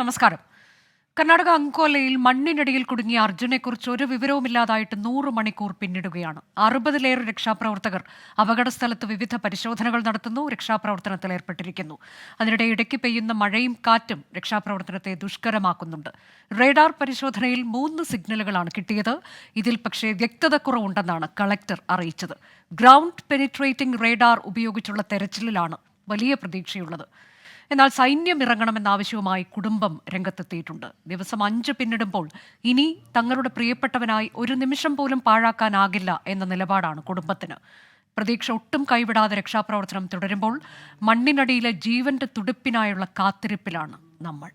നമസ്കാരം. കർണാടക അങ്കോലയിൽ മണ്ണിനടിയിൽ കുടുങ്ങിയ അർജുനെക്കുറിച്ച് ഒരു വിവരവുമില്ലാതായിട്ട് 100 മണിക്കൂർ പിന്നിടുകയാണ്. 60-ലേറെ രക്ഷാപ്രവർത്തകർ അപകടസ്ഥലത്ത് വിവിധ പരിശോധനകൾ നടത്തുന്നു, രക്ഷാപ്രവർത്തനത്തിൽ ഏർപ്പെട്ടിരിക്കുന്നു. അതിനിടെ ഇടയ്ക്ക് പെയ്യുന്ന മഴയും കാറ്റും രക്ഷാപ്രവർത്തനത്തെ ദുഷ്കരമാക്കുന്നുണ്ട്. റേഡാർ പരിശോധനയിൽ 3 സിഗ്നലുകളാണ് കിട്ടിയത്. ഇതിൽ പക്ഷേ വ്യക്തതക്കുറവുണ്ടെന്നാണ് കളക്ടർ അറിയിച്ചത്. ഗ്രൗണ്ട് പെനിട്രേറ്റിംഗ് റേഡാർ ഉപയോഗിച്ചുള്ള തെരച്ചിലിലാണ് വലിയ പ്രതീക്ഷയുള്ളത്. എന്നാൽ സൈന്യം ഇറങ്ങണമെന്ന ആവശ്യവുമായി കുടുംബം രംഗത്തെത്തിയിട്ടുണ്ട്. ദിവസം 5 പിന്നിടുമ്പോൾ ഇനി തങ്ങളുടെ പ്രിയപ്പെട്ടവനായി ഒരു നിമിഷം പോലും പാഴാക്കാനാകില്ല എന്ന നിലപാടാണ് കുടുംബത്തിന്. പ്രതീക്ഷ ഒട്ടും കൈവിടാതെ രക്ഷാപ്രവർത്തനം തുടരുമ്പോൾ മണ്ണിനടിയിലെ ജീവന്റെ തുടിപ്പിനായുള്ള കാത്തിരിപ്പിലാണ് നമ്മൾ.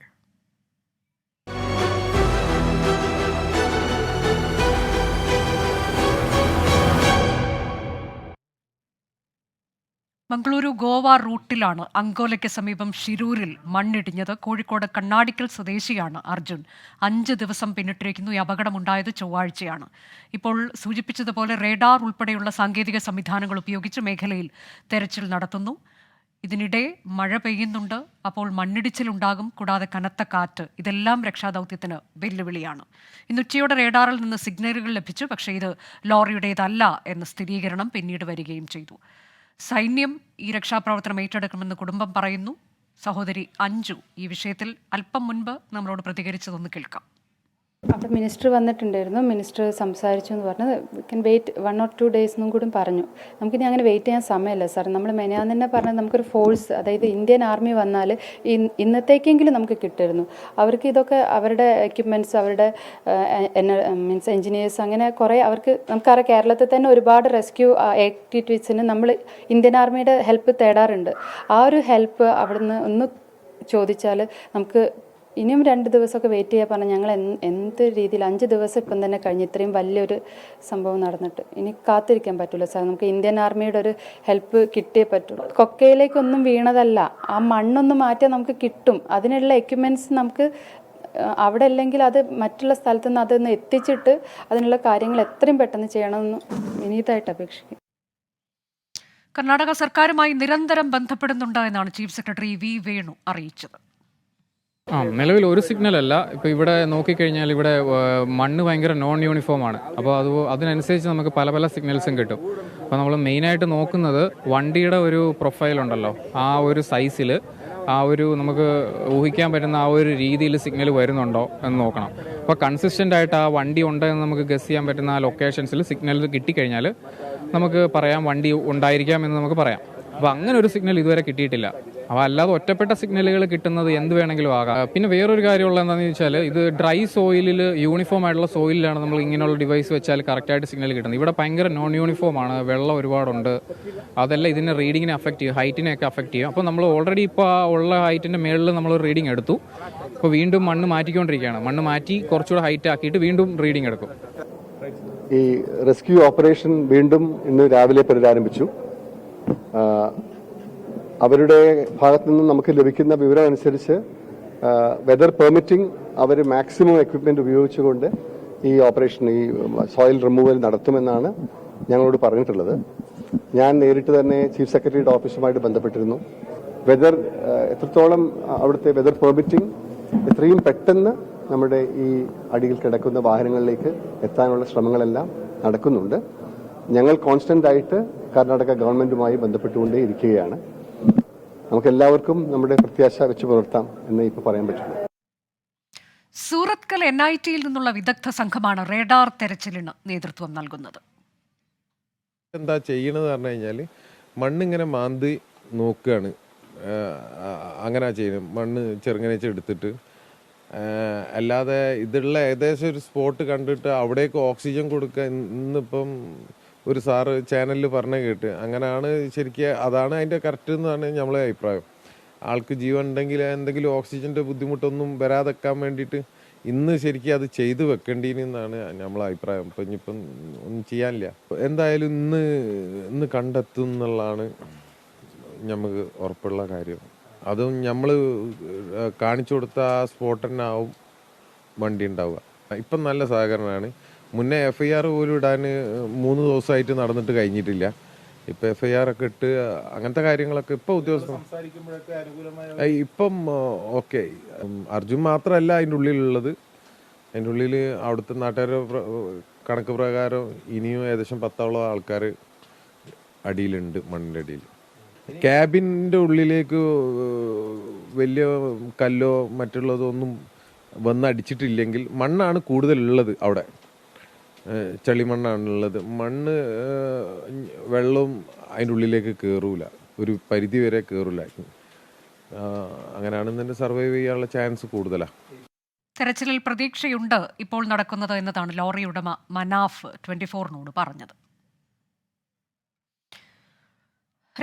മംഗളൂരു ഗോവ റൂട്ടിലാണ് അങ്കോലയ്ക്ക് സമീപം ഷിരൂരിൽ മണ്ണിടിഞ്ഞത്. കോഴിക്കോട് കണ്ണാടിക്കൽ സ്വദേശിയാണ് അർജുൻ. 5 ദിവസം പിന്നിട്ടിരിക്കുന്നു. ഈ അപകടമുണ്ടായത് ചൊവ്വാഴ്ചയാണ്. ഇപ്പോൾ സൂചിപ്പിച്ചതുപോലെ റേഡാർ ഉൾപ്പെടെയുള്ള സാങ്കേതിക സംവിധാനങ്ങൾ ഉപയോഗിച്ച് മേഖലയിൽ തെരച്ചിൽ നടത്തുന്നു. ഇതിനിടെ മഴ പെയ്യുന്നുണ്ട്, അപ്പോൾ മണ്ണിടിച്ചിലുണ്ടാകും, കൂടാതെ കനത്ത കാറ്റ്. ഇതെല്ലാം രക്ഷാദൗത്യത്തിന് വെല്ലുവിളിയാണ്. ഇന്ന് ഉച്ചയോടെ റേഡാറിൽ നിന്ന് സിഗ്നലുകൾ ലഭിച്ചു. പക്ഷേ ഇത് ലോറിയുടേതല്ല എന്ന സ്ഥിരീകരണം പിന്നീട് വരികയും ചെയ്തു. സൈന്യം ഈ രക്ഷാപ്രവർത്തനം ഏറ്റെടുക്കുമെന്ന് കുടുംബം പറയുന്നു. സഹോദരി അഞ്ജു ഈ വിഷയത്തിൽ അല്പം മുൻപ് നമ്മളോട് പ്രതികരിച്ചതൊന്ന് കേൾക്കാം. അവിടെ മിനിസ്റ്റർ വന്നിട്ടുണ്ടായിരുന്നു. മിനിസ്റ്റർ സംസാരിച്ചു എന്ന് പറഞ്ഞത് we can wait 1 or 2 days എന്നും കൂടി പറഞ്ഞു. നമുക്കിനി അങ്ങനെ വെയിറ്റ് ചെയ്യാൻ സമയമില്ല സാർ. നമ്മൾ മെനാന്ന് തന്നെ പറഞ്ഞത് നമുക്കൊരു ഫോഴ്സ്, അതായത് ഇന്ത്യൻ ആർമി വന്നാൽ ഇന്നത്തേക്കെങ്കിലും നമുക്ക് കിട്ടുമായിരുന്നു. അവർക്ക് ഇതൊക്കെ അവരുടെ എക്യുപ്മെൻറ്റ്സ്, അവരുടെ മീൻസ് എൻജിനീയേഴ്സ്, അങ്ങനെ കുറേ അവർക്ക് നമുക്കറിയാം കേരളത്തിൽ തന്നെ ഒരുപാട് റെസ്ക്യൂ ആക്ടിവിറ്റീസിന് നമ്മൾ ഇന്ത്യൻ ആർമിയുടെ ഹെൽപ്പ് തേടാറുണ്ട്. ആ ഒരു ഹെൽപ്പ് അവിടുന്ന് ഒന്ന് ചോദിച്ചാൽ നമുക്ക് ഇനിയും 2 ദിവസമൊക്കെ വെയിറ്റ് ചെയ്യാൻ പറഞ്ഞാൽ ഞങ്ങൾ എന്ത് രീതിയിൽ 5 ദിവസം ഇപ്പം തന്നെ കഴിഞ്ഞ് ഇത്രയും വലിയൊരു സംഭവം നടന്നിട്ട് ഇനി കാത്തിരിക്കാൻ പറ്റില്ല സാർ. നമുക്ക് ഇന്ത്യൻ ആർമിയുടെ ഒരു ഹെൽപ്പ് കിട്ടിയേ പറ്റുള്ളൂ. കൊക്കയിലേക്കൊന്നും വീണതല്ല, ആ മണ്ണൊന്ന് മാറ്റിയാൽ നമുക്ക് കിട്ടും. അതിനുള്ള എക്യുപ്മെൻറ്റ്സ് നമുക്ക് അവിടെ അല്ലെങ്കിൽ അത് മറ്റുള്ള സ്ഥലത്തു നിന്ന് അതൊന്ന് എത്തിച്ചിട്ട് അതിനുള്ള കാര്യങ്ങൾ എത്രയും പെട്ടെന്ന് ചെയ്യണമെന്ന് വിനീതമായിട്ട് അപേക്ഷിക്കും. കർണാടക സർക്കാരുമായി നിരന്തരം ബന്ധപ്പെടുന്നുണ്ട് എന്നാണ് ചീഫ് സെക്രട്ടറി വി വേണു അറിയിച്ചത്. നിലവിൽ ഒരു സിഗ്നൽ അല്ല. ഇപ്പോൾ ഇവിടെ നോക്കിക്കഴിഞ്ഞാൽ ഇവിടെ മണ്ണ് ഭയങ്കര നോൺ യൂണിഫോം ആണ്. അപ്പോൾ അതിനനുസരിച്ച് നമുക്ക് പല പല സിഗ്നൽസും കിട്ടും. അപ്പോൾ നമ്മൾ മെയിനായിട്ട് നോക്കുന്നത് വണ്ടിയുടെ ഒരു പ്രൊഫൈൽ ഉണ്ടല്ലോ, ആ ഒരു സൈസിൽ, ആ ഒരു നമുക്ക് ഊഹിക്കാൻ പറ്റുന്ന ആ ഒരു രീതിയിൽ സിഗ്നൽ വരുന്നുണ്ടോ എന്ന് നോക്കണം. അപ്പോൾ കൺസിസ്റ്റൻ്റ് ആയിട്ട് ആ വണ്ടി ഉണ്ടെന്ന് നമുക്ക് ഗസ് ചെയ്യാൻ പറ്റുന്ന ആ ലൊക്കേഷൻസിൽ സിഗ്നൽ കിട്ടിക്കഴിഞ്ഞാൽ നമുക്ക് പറയാം വണ്ടി ഉണ്ടായിരിക്കാം എന്ന് നമുക്ക് പറയാം. അപ്പോൾ അങ്ങനെ ഒരു സിഗ്നൽ ഇതുവരെ കിട്ടിയിട്ടില്ല. അപ്പോൾ അല്ലാതെ ഒറ്റപ്പെട്ട സിഗ്നലുകൾ കിട്ടുന്നത് എന്ത് വേണമെങ്കിലും ആകാം. പിന്നെ വേറൊരു കാര്യമുള്ള എന്താണെന്ന് വെച്ചാൽ, ഇത് ഡ്രൈ സോയിലിൽ യൂണിഫോം ആയിട്ടുള്ള സോയിലാണ് നമ്മൾ ഇങ്ങനെയുള്ള ഡിവൈസ് വെച്ചാൽ കറക്റ്റായിട്ട് സിഗ്നൽ കിട്ടുന്നത്. ഇവിടെ ഭയങ്കര നോൺ യൂണിഫോം ആണ്, വെള്ളം ഒരുപാടുണ്ട്. അതെല്ലാം ഇതിൻ്റെ റീഡിങ്ങിനെ അഫക്റ്റ് ചെയ്യും, ഹൈറ്റിനെയൊക്കെ അഫക്റ്റ് ചെയ്യും. അപ്പോൾ നമ്മൾ ഓൾറെഡി ഇപ്പോൾ ആ ഉള്ള ഹൈറ്റിൻ്റെ മേളിൽ നമ്മൾ റീഡിങ് എടുത്തു. ഇപ്പോൾ വീണ്ടും മണ്ണ് മാറ്റിക്കൊണ്ടിരിക്കുകയാണ്. മണ്ണ് മാറ്റി കുറച്ചുകൂടെ ഹൈറ്റ് ആക്കിയിട്ട് വീണ്ടും റീഡിങ് എടുക്കും. ഈ റെസ്ക്യൂ ഓപ്പറേഷൻ വീണ്ടും ഇന്ന് രാവിലെ പുനരാരംഭിച്ചു. അവരുടെ ഭാഗത്തു നിന്നും നമുക്ക് ലഭിക്കുന്ന വിവരം അനുസരിച്ച് വെതർ പെർമിറ്റിംഗ് അവർ മാക്സിമം എക്വിപ്മെന്റ് ഉപയോഗിച്ചുകൊണ്ട് ഈ ഓപ്പറേഷൻ, ഈ സോയിൽ റിമൂവൽ നടത്തുമെന്നാണ് ഞങ്ങളോട് പറഞ്ഞിട്ടുള്ളത്. ഞാൻ നേരിട്ട് തന്നെ ചീഫ് സെക്രട്ടറിയുടെ ഓഫീസുമായിട്ട് ബന്ധപ്പെട്ടിരുന്നു. വെതർ എത്രത്തോളം അവിടുത്തെ വെതർ പെർമിറ്റിംഗ് എത്രയും പെട്ടെന്ന് നമ്മുടെ ഈ അടിയിൽ കിടക്കുന്ന വാഹനങ്ങളിലേക്ക് എത്താനുള്ള ശ്രമങ്ങളെല്ലാം നടക്കുന്നുണ്ട്. ഞങ്ങൾ കോൺസ്റ്റന്റ് ആയിട്ട് കർണാടക ഗവൺമെന്റുമായി ബന്ധപ്പെട്ടുകൊണ്ടേ ഇരിക്കുകയാണ്. നമുക്കെല്ലാവർക്കും നമ്മുടെ പ്രത്യാശ വെച്ച് പുലർത്താം എന്ന് ഇപ്പോൾ പറയാൻ പറ്റുള്ളൂ. സൂറത്കൽ NIT-യിൽ നിന്നുള്ള വിദഗ്ധ സംഘമാണ് റേഡാർ തെരച്ചിലിന് നേതൃത്വം നൽകുന്നത്. എന്താ ചെയ്യണമെന്ന് പറഞ്ഞു കഴിഞ്ഞാൽ മണ്ണിങ്ങനെ മാന്തി നോക്കുകയാണ്. അങ്ങനെ ചെയ്യുന്നത്, മണ്ണ് ചെറുങ്ങനെ എടുത്തിട്ട്. അല്ലാതെ ഇതുള്ള ഏകദേശം ഒരു സ്പോട്ട് കണ്ടിട്ട് അവിടേക്ക് ഓക്സിജൻ കൊടുക്കുക. ഇന്നിപ്പം ഒരു സാറ് ചാനലിൽ പറഞ്ഞ കേട്ട് അങ്ങനെയാണ്. ശരിക്കും അതാണ് അതിൻ്റെ കറക്റ്റ് എന്നാണ് നമ്മളെ അഭിപ്രായം. ആൾക്ക് ജീവൻ ഉണ്ടെങ്കിൽ എന്തെങ്കിലും ഓക്സിജൻ്റെ ബുദ്ധിമുട്ടൊന്നും വരാതെക്കാൻ വേണ്ടിയിട്ട് ഇന്ന് ശരിക്കും അത് ചെയ്തു വെക്കേണ്ടിയെന്നാണ് നമ്മളെ അഭിപ്രായം. ഇപ്പം ഇനിയിപ്പം ഒന്നും ചെയ്യാനില്ല. എന്തായാലും ഇന്ന് കണ്ടെത്തും എന്നുള്ളതാണ് നമുക്ക് ഉറപ്പുള്ള കാര്യം. അതും നമ്മൾ കാണിച്ചു കൊടുത്ത ആ സ്പോട്ട് തന്നെ ആവും വണ്ടി ഉണ്ടാവുക. ഇപ്പം നല്ല സഹകരണമാണ്. മുന്നേ FIR പോലും ഇടാൻ 3 ദിവസമായിട്ട് നടന്നിട്ട് കഴിഞ്ഞിട്ടില്ല. ഇപ്പം FIR ഒക്കെ ഇട്ട് അങ്ങനത്തെ കാര്യങ്ങളൊക്കെ ഇപ്പോൾ ഉദ്യോഗസ്ഥർ ഇപ്പം ഓക്കെ. അർജുൻ മാത്രമല്ല അതിൻ്റെ ഉള്ളിലുള്ളത്. അതിൻ്റെ ഉള്ളിൽ അവിടുത്തെ നാട്ടുകാരുടെ കണക്ക് പ്രകാരം ഇനിയും ഏകദേശം 10ഓളം ആൾക്കാർ അടിയിലുണ്ട്, മണ്ണിൻ്റെ അടിയിൽ. ക്യാബിൻ്റെ ഉള്ളിലേക്ക് വലിയ കല്ലോ മറ്റുള്ളതോ ഒന്നും വന്ന് അടിച്ചിട്ടില്ലെങ്കിൽ മണ്ണാണ് കൂടുതലുള്ളത് അവിടെ. ചളിമണ്ണാണുള്ളത്. മണ്ണ് വെള്ളവും അതിൻ്റെ ഉള്ളിലേക്ക് കയറൂല, ഒരു പരിധി വരെ കയറൂല. അങ്ങനെയാണെന്നെ സർവൈവ് ചെയ്യാനുള്ള ചാൻസ് കൂടുതലാണ്. തെരച്ചിലിൽ പ്രതീക്ഷയുണ്ട് ഇപ്പോൾ നടക്കുന്നത് എന്നതാണ് ലോറി ഉടമ മനാഫ് 24നോട് പറഞ്ഞത്.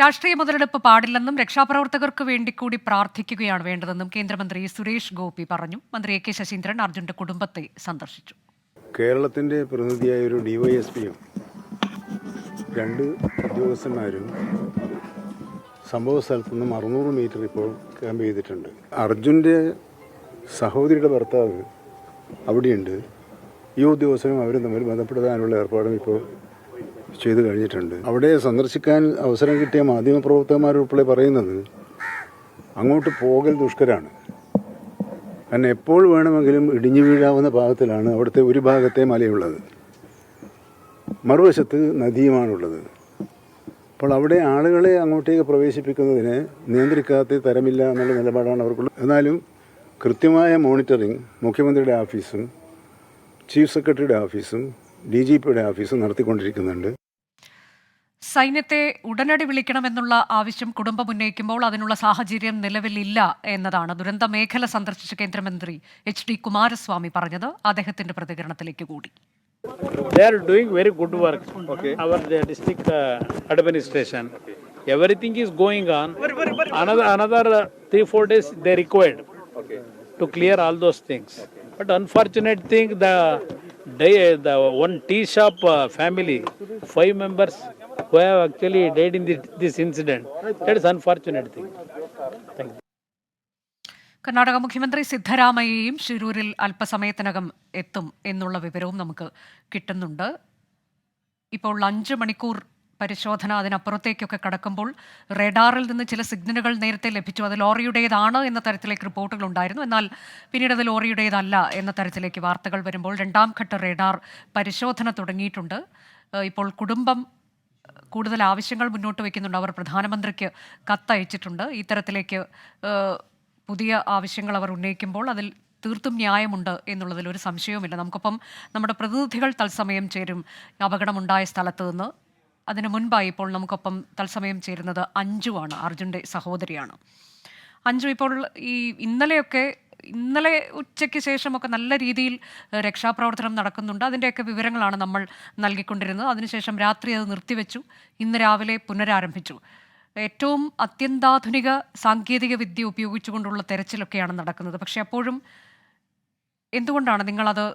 രാഷ്ട്രീയ മുതലെടുപ്പ് പാടില്ലെന്നും രക്ഷാപ്രവർത്തകർക്ക് വേണ്ടി കൂടി പ്രാർത്ഥിക്കുകയാണ് വേണ്ടതെന്നും കേന്ദ്രമന്ത്രി സുരേഷ് ഗോപി പറഞ്ഞു. മന്ത്രി AK ശശീന്ദ്രൻ അർജുന്റെ കുടുംബത്തെ സന്ദർശിച്ചു. കേരളത്തിൻ്റെ പ്രതിനിധിയായ ഒരു DYSPയും 2 ഉദ്യോഗസ്ഥന്മാരും സംഭവ സ്ഥലത്തു നിന്നും 600 മീറ്റർ ഇപ്പോൾ ക്യാമ്പ് ചെയ്തിട്ടുണ്ട്. അർജുൻ്റെ സഹോദരിയുടെ ഭർത്താവ് അവിടെയുണ്ട്. ഈ ഉദ്യോഗസ്ഥരും അവരും തമ്മിൽ ബന്ധപ്പെടുത്താനുള്ള ഏർപ്പാടും ഇപ്പോൾ ചെയ്തു കഴിഞ്ഞിട്ടുണ്ട്. അവിടെ സന്ദർശിക്കാൻ അവസരം കിട്ടിയ മാധ്യമപ്രവർത്തകന്മാരുൾപ്പെടെ പറയുന്നത് അങ്ങോട്ട് പോകൽ ദുഷ്കരമാണ്. കാരണം എപ്പോൾ വേണമെങ്കിലും ഇടിഞ്ഞു വീഴാവുന്ന ഭാഗത്തിലാണ് അവിടുത്തെ ഒരു ഭാഗത്തെ മലയുള്ളത്, മറുവശത്ത് നദിയുമാണുള്ളത്. അപ്പോൾ അവിടെ ആളുകളെ അങ്ങോട്ടേക്ക് പ്രവേശിപ്പിക്കുന്നതിന് നിയന്ത്രിക്കാത്ത തരമില്ല എന്നുള്ള നിലപാടാണ് അവർക്കുള്ളത്. എന്നാലും കൃത്യമായ മോണിറ്ററിംഗ് മുഖ്യമന്ത്രിയുടെ ഓഫീസും ചീഫ് സെക്രട്ടറിയുടെ ഓഫീസും DGPയുടെ ഓഫീസും നടത്തിക്കൊണ്ടിരിക്കുന്നുണ്ട്. സൈന്യത്തെ ഉടനടി വിളിക്കണമെന്നുള്ള ആവശ്യം കുടുംബം ഉന്നയിക്കുമ്പോൾ അതിനുള്ള സാഹചര്യം നിലവിലില്ല എന്നതാണ് ദുരന്ത മേഖല സന്ദർശിച്ച കേന്ദ്രമന്ത്രി HD കുമാരസ്വാമി പറഞ്ഞത്. അദ്ദേഹത്തിന്റെ പ്രതികരണത്തിലേക്ക് കൂടി. They are doing very good work. Our district administration, everything is going on. Another 3-4 days they required to clear all those things. But unfortunate thing, the one tea shop family, 5 members who have actually died in this incident. That is unfortunate thing. Thank you. Karnataka മുഖ്യമന്ത്രി സിദ്ധരാമയ്യയും ഷിരൂരിൽ അല്പസമയത്തിനകം എത്തും എന്നുള്ള വിവരവും നമുക്ക് കിട്ടുന്നുണ്ട്. ഇപ്പോൾ 5 മണിക്കൂർ പരിശോധന അതിനപ്പുറത്തേക്കൊക്കെ കടക്കുമ്പോൾ റഡാറിൽ നിന്ന് ചില സിഗ്നലുകൾ നേരത്തെ ലഭിച്ചു. അത് ലോറിയുടേതാണ് എന്ന തരത്തിലേക്ക് റിപ്പോർട്ടുകൾ ഉണ്ടായിരുന്നു. എന്നാൽ പിന്നീട് അത് ലോറിയുടേതല്ല എന്ന തരത്തിലേക്ക് വാർത്തകൾ വരുമ്പോൾ 2ാം ഘട്ട റഡാർ പരിശോധന തുടങ്ങിയിട്ടുണ്ട്. ഇപ്പോൾ കുടുംബം കൂടുതൽ ആവശ്യങ്ങൾ മുന്നോട്ട് വയ്ക്കുന്നുണ്ട്. അവർ പ്രധാനമന്ത്രിക്ക് കത്തയച്ചിട്ടുണ്ട്. ഈ തരത്തിലേക്ക് പുതിയ ആവശ്യങ്ങൾ അവർ ഉന്നയിക്കുമ്പോൾ അതിൽ തീർത്തും ന്യായമുണ്ട് എന്നുള്ളതിൽ ഒരു സംശയവുമില്ല. നമുക്കൊപ്പം നമ്മുടെ പ്രതിനിധികൾ തത്സമയം ചേരും അപകടമുണ്ടായ സ്ഥലത്ത് നിന്ന്. അതിനു മുൻപായി ഇപ്പോൾ നമുക്കൊപ്പം തത്സമയം ചേരുന്നത് അഞ്ജുവാണ്, അർജുൻ്റെ സഹോദരിയാണ്. അഞ്ജു, ഇപ്പോൾ ഈ ഇന്നലെ ഉച്ചയ്ക്ക് ശേഷമൊക്കെ നല്ല രീതിയിൽ രക്ഷാപ്രവർത്തനം നടക്കുന്നുണ്ട്. അതിൻ്റെയൊക്കെ വിവരങ്ങളാണ് നമ്മൾ നൽകിക്കൊണ്ടിരുന്നത്. അതിനുശേഷം രാത്രി അത് നിർത്തിവെച്ചു, ഇന്ന് രാവിലെ പുനരാരംഭിച്ചു. ഏറ്റവും അത്യന്താധുനിക സാങ്കേതിക വിദ്യ ഉപയോഗിച്ചുകൊണ്ടുള്ള തെരച്ചിലൊക്കെയാണ് നടക്കുന്നത്. പക്ഷേ അപ്പോഴും എന്തുകൊണ്ടാണ് നിങ്ങളത്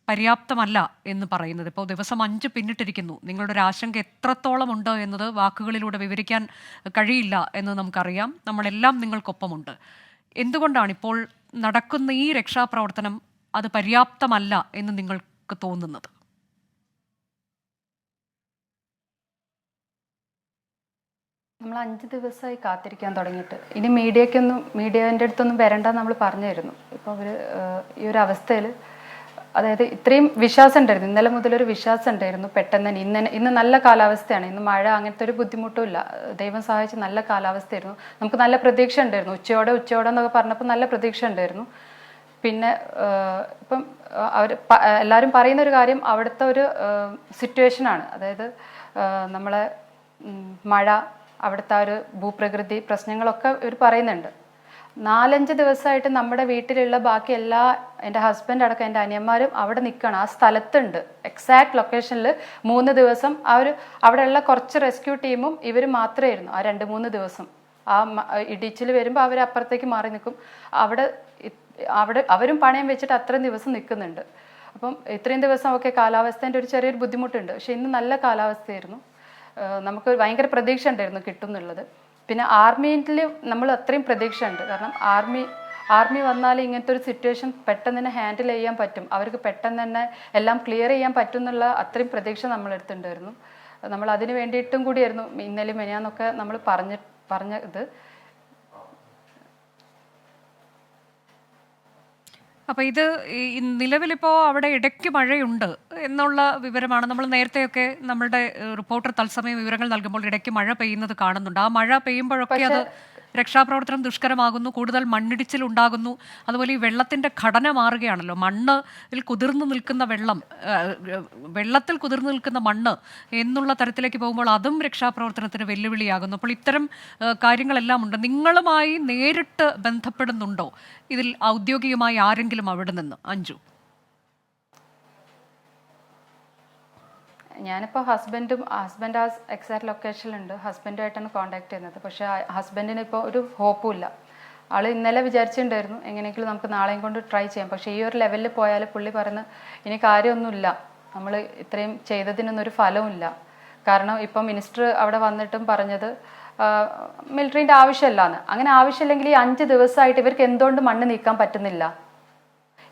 പര്യാപ്തമല്ല എന്ന് പറയുന്നത്? ഇപ്പോൾ ദിവസം 5 പിന്നിട്ടിരിക്കുന്നു. നിങ്ങളുടെ ഒരു ആശങ്ക എത്രത്തോളം ഉണ്ട് എന്നത് വാക്കുകളിലൂടെ വിവരിക്കാൻ കഴിയില്ല എന്ന് നമുക്കറിയാം. നമ്മളെല്ലാം നിങ്ങൾക്കൊപ്പമുണ്ട്. എന്തുകൊണ്ടാണ് ഇപ്പോൾ നടക്കുന്ന ഈ രക്ഷാപ്രവർത്തനം അത് പര്യാപ്തമല്ല എന്ന് നിങ്ങൾക്ക് തോന്നുന്നത്? നമ്മൾ 5 ദിവസമായി കാത്തിരിക്കാൻ തുടങ്ങിയിട്ട്. ഇനി മീഡിയേൻ്റെ അടുത്തൊന്നും വരണ്ട നമ്മൾ പറഞ്ഞായിരുന്നു. ഇപ്പോൾ അവർ ഈ ഒരു അവസ്ഥയിൽ, അതായത് ഇത്രയും വിശ്വാസം ഉണ്ടായിരുന്നു, ഇന്നലെ മുതലൊരു വിശ്വാസം ഉണ്ടായിരുന്നു. പെട്ടെന്ന് തന്നെ ഇന്ന് നല്ല കാലാവസ്ഥയാണ്, ഇന്ന് മഴ അങ്ങനത്തെ ഒരു ബുദ്ധിമുട്ടും ഇല്ല. ദൈവം സഹായിച്ച് നല്ല കാലാവസ്ഥയായിരുന്നു. നമുക്ക് നല്ല പ്രതീക്ഷ ഉണ്ടായിരുന്നു. ഉച്ചയോടെ എന്നൊക്കെ പറഞ്ഞപ്പോൾ നല്ല പ്രതീക്ഷ ഉണ്ടായിരുന്നു. പിന്നെ ഇപ്പം എല്ലാവരും പറയുന്ന ഒരു കാര്യം അവിടുത്തെ ഒരു സിറ്റുവേഷനാണ്. അതായത് നമ്മളെ മഴ, അവിടുത്തെ ഒരു ഭൂപ്രകൃതി പ്രശ്നങ്ങളൊക്കെ ഇവർ പറയുന്നുണ്ട്. 4-5 ദിവസമായിട്ട് നമ്മുടെ വീട്ടിലുള്ള ബാക്കി എൻ്റെ ഹസ്ബൻഡ് അടക്കം എൻ്റെ അനിയന്മാരും അവിടെ നിൽക്കണം, ആ സ്ഥലത്തുണ്ട്. എക്സാക്ട് ലൊക്കേഷനിൽ 3 ദിവസം അവിടെയുള്ള കുറച്ച് റെസ്ക്യൂ ടീമും ഇവർ മാത്രമായിരുന്നു ആ 2-3 ദിവസം. ആ ഇടിച്ചിൽ വരുമ്പോൾ അവർ അപ്പുറത്തേക്ക് മാറി നിൽക്കും. അവിടെ അവരും പണയം വെച്ചിട്ട് അത്രയും ദിവസം നിൽക്കുന്നുണ്ട്. അപ്പം ഇത്രയും ദിവസം ഒക്കെ കാലാവസ്ഥേൻ്റെ ഒരു ചെറിയൊരു ബുദ്ധിമുട്ടുണ്ട്. പക്ഷെ ഇന്ന് നല്ല കാലാവസ്ഥയായിരുന്നു. നമുക്ക് ഭയങ്കര പ്രതീക്ഷ ഉണ്ടായിരുന്നു കിട്ടും എന്നുള്ളത്. പിന്നെ ആർമിയിൽ നമ്മൾ അത്രയും പ്രതീക്ഷ ഉണ്ട്. കാരണം ആർമി വന്നാൽ ഇങ്ങനത്തെ ഒരു സിറ്റുവേഷൻ പെട്ടെന്ന് തന്നെ ഹാൻഡിൽ ചെയ്യാൻ പറ്റും, അവർക്ക് പെട്ടെന്ന് തന്നെ എല്ലാം ക്ലിയർ ചെയ്യാൻ പറ്റും എന്നുള്ള അത്രയും പ്രതീക്ഷ നമ്മളെടുത്തിട്ടുണ്ടായിരുന്നു. നമ്മൾ അതിന് വേണ്ടിയിട്ടും കൂടിയായിരുന്നു ഇന്നലെ മെനിയാന്നൊക്കെ നമ്മൾ പറഞ്ഞത്. അപ്പോൾ ഇത് നിലവിലിപ്പോൾ അവിടെ ഇടയ്ക്ക് മഴയുണ്ട് എന്നുള്ള വിവരമാണ്. നമ്മൾ നേരത്തെയൊക്കെ നമ്മളുടെ റിപ്പോർട്ടർ തത്സമയം വിവരങ്ങൾ നൽകുമ്പോൾ ഇടയ്ക്ക് മഴ പെയ്യുന്നത് കാണുന്നുണ്ട്. ആ മഴ പെയ്യുമ്പോഴൊക്കെ അത് രക്ഷാപ്രവർത്തനം ദുഷ്കരമാകുന്നു, കൂടുതൽ മണ്ണിടിച്ചിൽ ഉണ്ടാകുന്നു. അതുപോലെ ഈ വെള്ളത്തിൻ്റെ ഘടന മാറുകയാണല്ലോ. മണ്ണിൽ കുതിർന്നു നിൽക്കുന്ന വെള്ളത്തിൽ കുതിർന്നു നിൽക്കുന്ന മണ്ണ് എന്നുള്ള തരത്തിലേക്ക് പോകുമ്പോൾ അതും രക്ഷാപ്രവർത്തനത്തിന് വെല്ലുവിളിയാകുന്നു. അപ്പോൾ ഇത്തരം കാര്യങ്ങളെല്ലാം ഉണ്ട്. നിങ്ങളുമായി നേരിട്ട് ബന്ധപ്പെടുന്നുണ്ടോ ഇതിൽ ഔദ്യോഗികമായി ആരെങ്കിലും അവിടെ നിന്ന്? അഞ്ജു, ഞാനിപ്പോൾ ഹസ്ബൻഡ് ആ എക്സാക്ട് ലൊക്കേഷനിലുണ്ട്. ഹസ്ബൻഡുമായിട്ടാണ് കോൺടാക്ട് ചെയ്യുന്നത്. പക്ഷേ ഹസ്ബൻഡിന് ഇപ്പോൾ ഒരു ഹോപ്പും ഇല്ല. ആൾ ഇന്നലെ വിചാരിച്ചിട്ടുണ്ടായിരുന്നു എങ്ങനെയെങ്കിലും നമുക്ക് നാളെയും കൊണ്ട് ട്രൈ ചെയ്യാം. പക്ഷേ ഈ ഒരു ലെവലിൽ പോയാൽ പുള്ളി പറയുന്നത് ഇനി കാര്യമൊന്നുമില്ല, നമ്മൾ ഇത്രയും ചെയ്തതിനൊന്നും ഒരു ഫലവും ഇല്ല. കാരണം ഇപ്പം മിനിസ്റ്റർ അവിടെ വന്നിട്ടും പറഞ്ഞത് മിലിറ്ററിൻ്റെ ആവശ്യമില്ലാന്ന്. അങ്ങനെ ആവശ്യമില്ലെങ്കിൽ ഈ 5 ദിവസമായിട്ട് ഇവർക്ക് എന്തുകൊണ്ട് മണ്ണ് നീക്കാൻ പറ്റുന്നില്ല?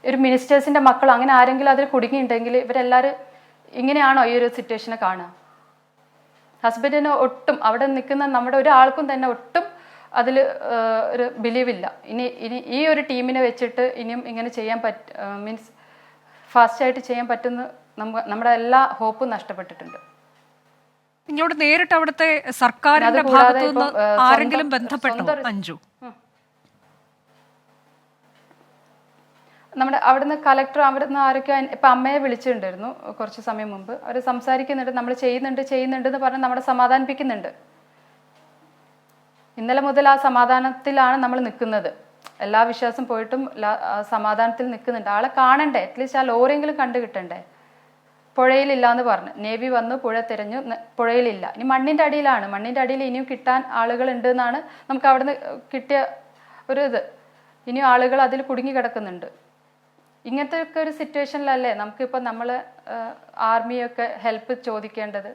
ഒരു മിനിസ്റ്റേഴ്സിൻ്റെ മക്കൾ അങ്ങനെ ആരെങ്കിലും അതിൽ കുടുങ്ങിയിട്ടുണ്ടെങ്കിൽ ഇവരെല്ലാവരും ഇങ്ങനെയാണോ ഈ ഒരു സിറ്റുവേഷനെ കാണുക? ഹസ്ബൻഡിന് ഒട്ടും അവിടെ നിൽക്കുന്ന നമ്മുടെ ഒരാൾക്കും തന്നെ ഒട്ടും അതിൽ ഒരു ബിലീവില്ല. ഇനി ഈ ഒരു ടീമിനെ വെച്ചിട്ട് ഇനിയും ഇങ്ങനെ ചെയ്യാൻ മീൻസ് ഫാസ്റ്റായിട്ട് ചെയ്യാൻ പറ്റുന്ന നമ്മുടെ എല്ലാ ഹോപ്പും നഷ്ടപ്പെട്ടിട്ടുണ്ട്. നിങ്ങളോട് നേരിട്ട് അവിടുത്തെ സർക്കാരിന്റെ ഭാഗത്തു നിന്ന് ആരെങ്കിലും ബന്ധപ്പെട്ടോ അഞ്ജു? നമ്മുടെ അവിടുന്ന് കളക്ടർ അവിടുന്ന് ആരൊക്കെ ഇപ്പം അമ്മയെ വിളിച്ചിട്ടുണ്ടായിരുന്നു കുറച്ച് സമയം മുമ്പ്. അവർ സംസാരിക്കുന്നുണ്ട്, നമ്മൾ ചെയ്യുന്നുണ്ട് എന്ന് പറഞ്ഞ് നമ്മളെ സമാധാനിപ്പിക്കുന്നുണ്ട്. ഇന്നലെ മുതൽ ആ സമാധാനത്തിലാണ് നമ്മൾ നിൽക്കുന്നത്. എല്ലാ വിശ്വാസം പോയിട്ടും സമാധാനത്തിൽ നിൽക്കുന്നുണ്ട്. ആളെ കാണണ്ടേ, അറ്റ്ലീസ്റ്റ് ആ ലോറിയെങ്കിലും കണ്ടു കിട്ടണ്ടേ. പുഴയിലില്ല എന്ന് പറഞ്ഞു, നേവി വന്നു, പുഴ തിരഞ്ഞു, പുഴയിലില്ല. ഇനി മണ്ണിൻ്റെ അടിയിലാണ്. മണ്ണിൻ്റെ അടിയിൽ ഇനിയും കിട്ടാൻ ആളുകൾ ഉണ്ട് എന്നാണ് നമുക്ക് അവിടുന്ന് കിട്ടിയ ഒരു ഇത്. ഇനിയും ആളുകൾ അതിൽ കുടുങ്ങി കിടക്കുന്നുണ്ട്. ഇങ്ങനത്തെ ഒക്കെ ഒരു സിറ്റുവേഷനിലല്ലേ നമുക്കിപ്പോൾ നമ്മൾ ആർമിയൊക്കെ ഹെൽപ്പ് ചോദിക്കേണ്ടത്?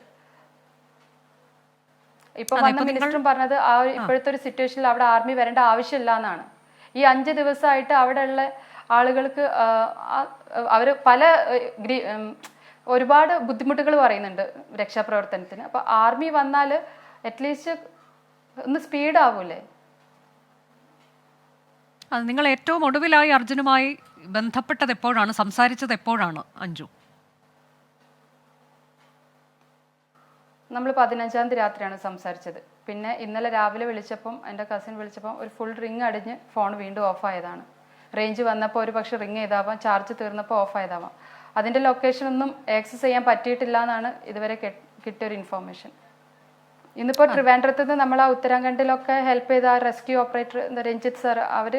ഇപ്പൊ വന്ന മിനിസ്റ്ററും പറഞ്ഞത് ആ ഇപ്പോഴത്തെ ഒരു സിറ്റുവേഷനിൽ അവിടെ ആർമി വരേണ്ട ആവശ്യമില്ല എന്നാണ്. ഈ 5 ദിവസമായിട്ട് അവിടെയുള്ള ആളുകൾക്ക് അവർ ഒരുപാട് ബുദ്ധിമുട്ടുകൾ പറയുന്നുണ്ട് രക്ഷാപ്രവർത്തനത്തിന്. അപ്പൊ ആർമി വന്നാൽ അറ്റ്ലീസ്റ്റ് ഒന്ന് സ്പീഡ് ആവൂലേ? അത് നിങ്ങൾ ഏറ്റവും ഒടുവിലായി അർജുനുമായി ബന്ധപ്പെട്ടത് എപ്പോഴാണ്, സംസാരിച്ചത് എപ്പോഴാണ് അഞ്ജു? നമ്മൾ 15-ാം തീയതി രാത്രിയാണ് സംസാരിച്ചത്. പിന്നെ ഇന്നലെ രാവിലെ വിളിച്ചപ്പം എൻ്റെ കസിൻ വിളിച്ചപ്പം ഒരു ഫുൾ റിങ് അടിഞ്ഞ് ഫോൺ വീണ്ടും ഓഫായതാണ്. റേഞ്ച് വന്നപ്പോൾ ഒരു പക്ഷെ റിങ് ചെയ്താവാം, ചാർജ് തീർന്നപ്പോൾ ഓഫ് ആയതാവാം. അതിൻ്റെ ലൊക്കേഷനൊന്നും ആക്സസ് ചെയ്യാൻ പറ്റിയിട്ടില്ല എന്നാണ് ഇതുവരെ കിട്ടിയൊരു ഇൻഫോർമേഷൻ. ഇന്നിപ്പോൾ ട്രിവാൻഡ്രത്ത് നിന്ന് നമ്മൾ ആ ഉത്തരാഖണ്ഡിലൊക്കെ ഹെൽപ്പ് ചെയ്ത ആ റെസ്ക്യൂ ഓപ്പറേറ്റർ രഞ്ജിത്ത് സർ അവർ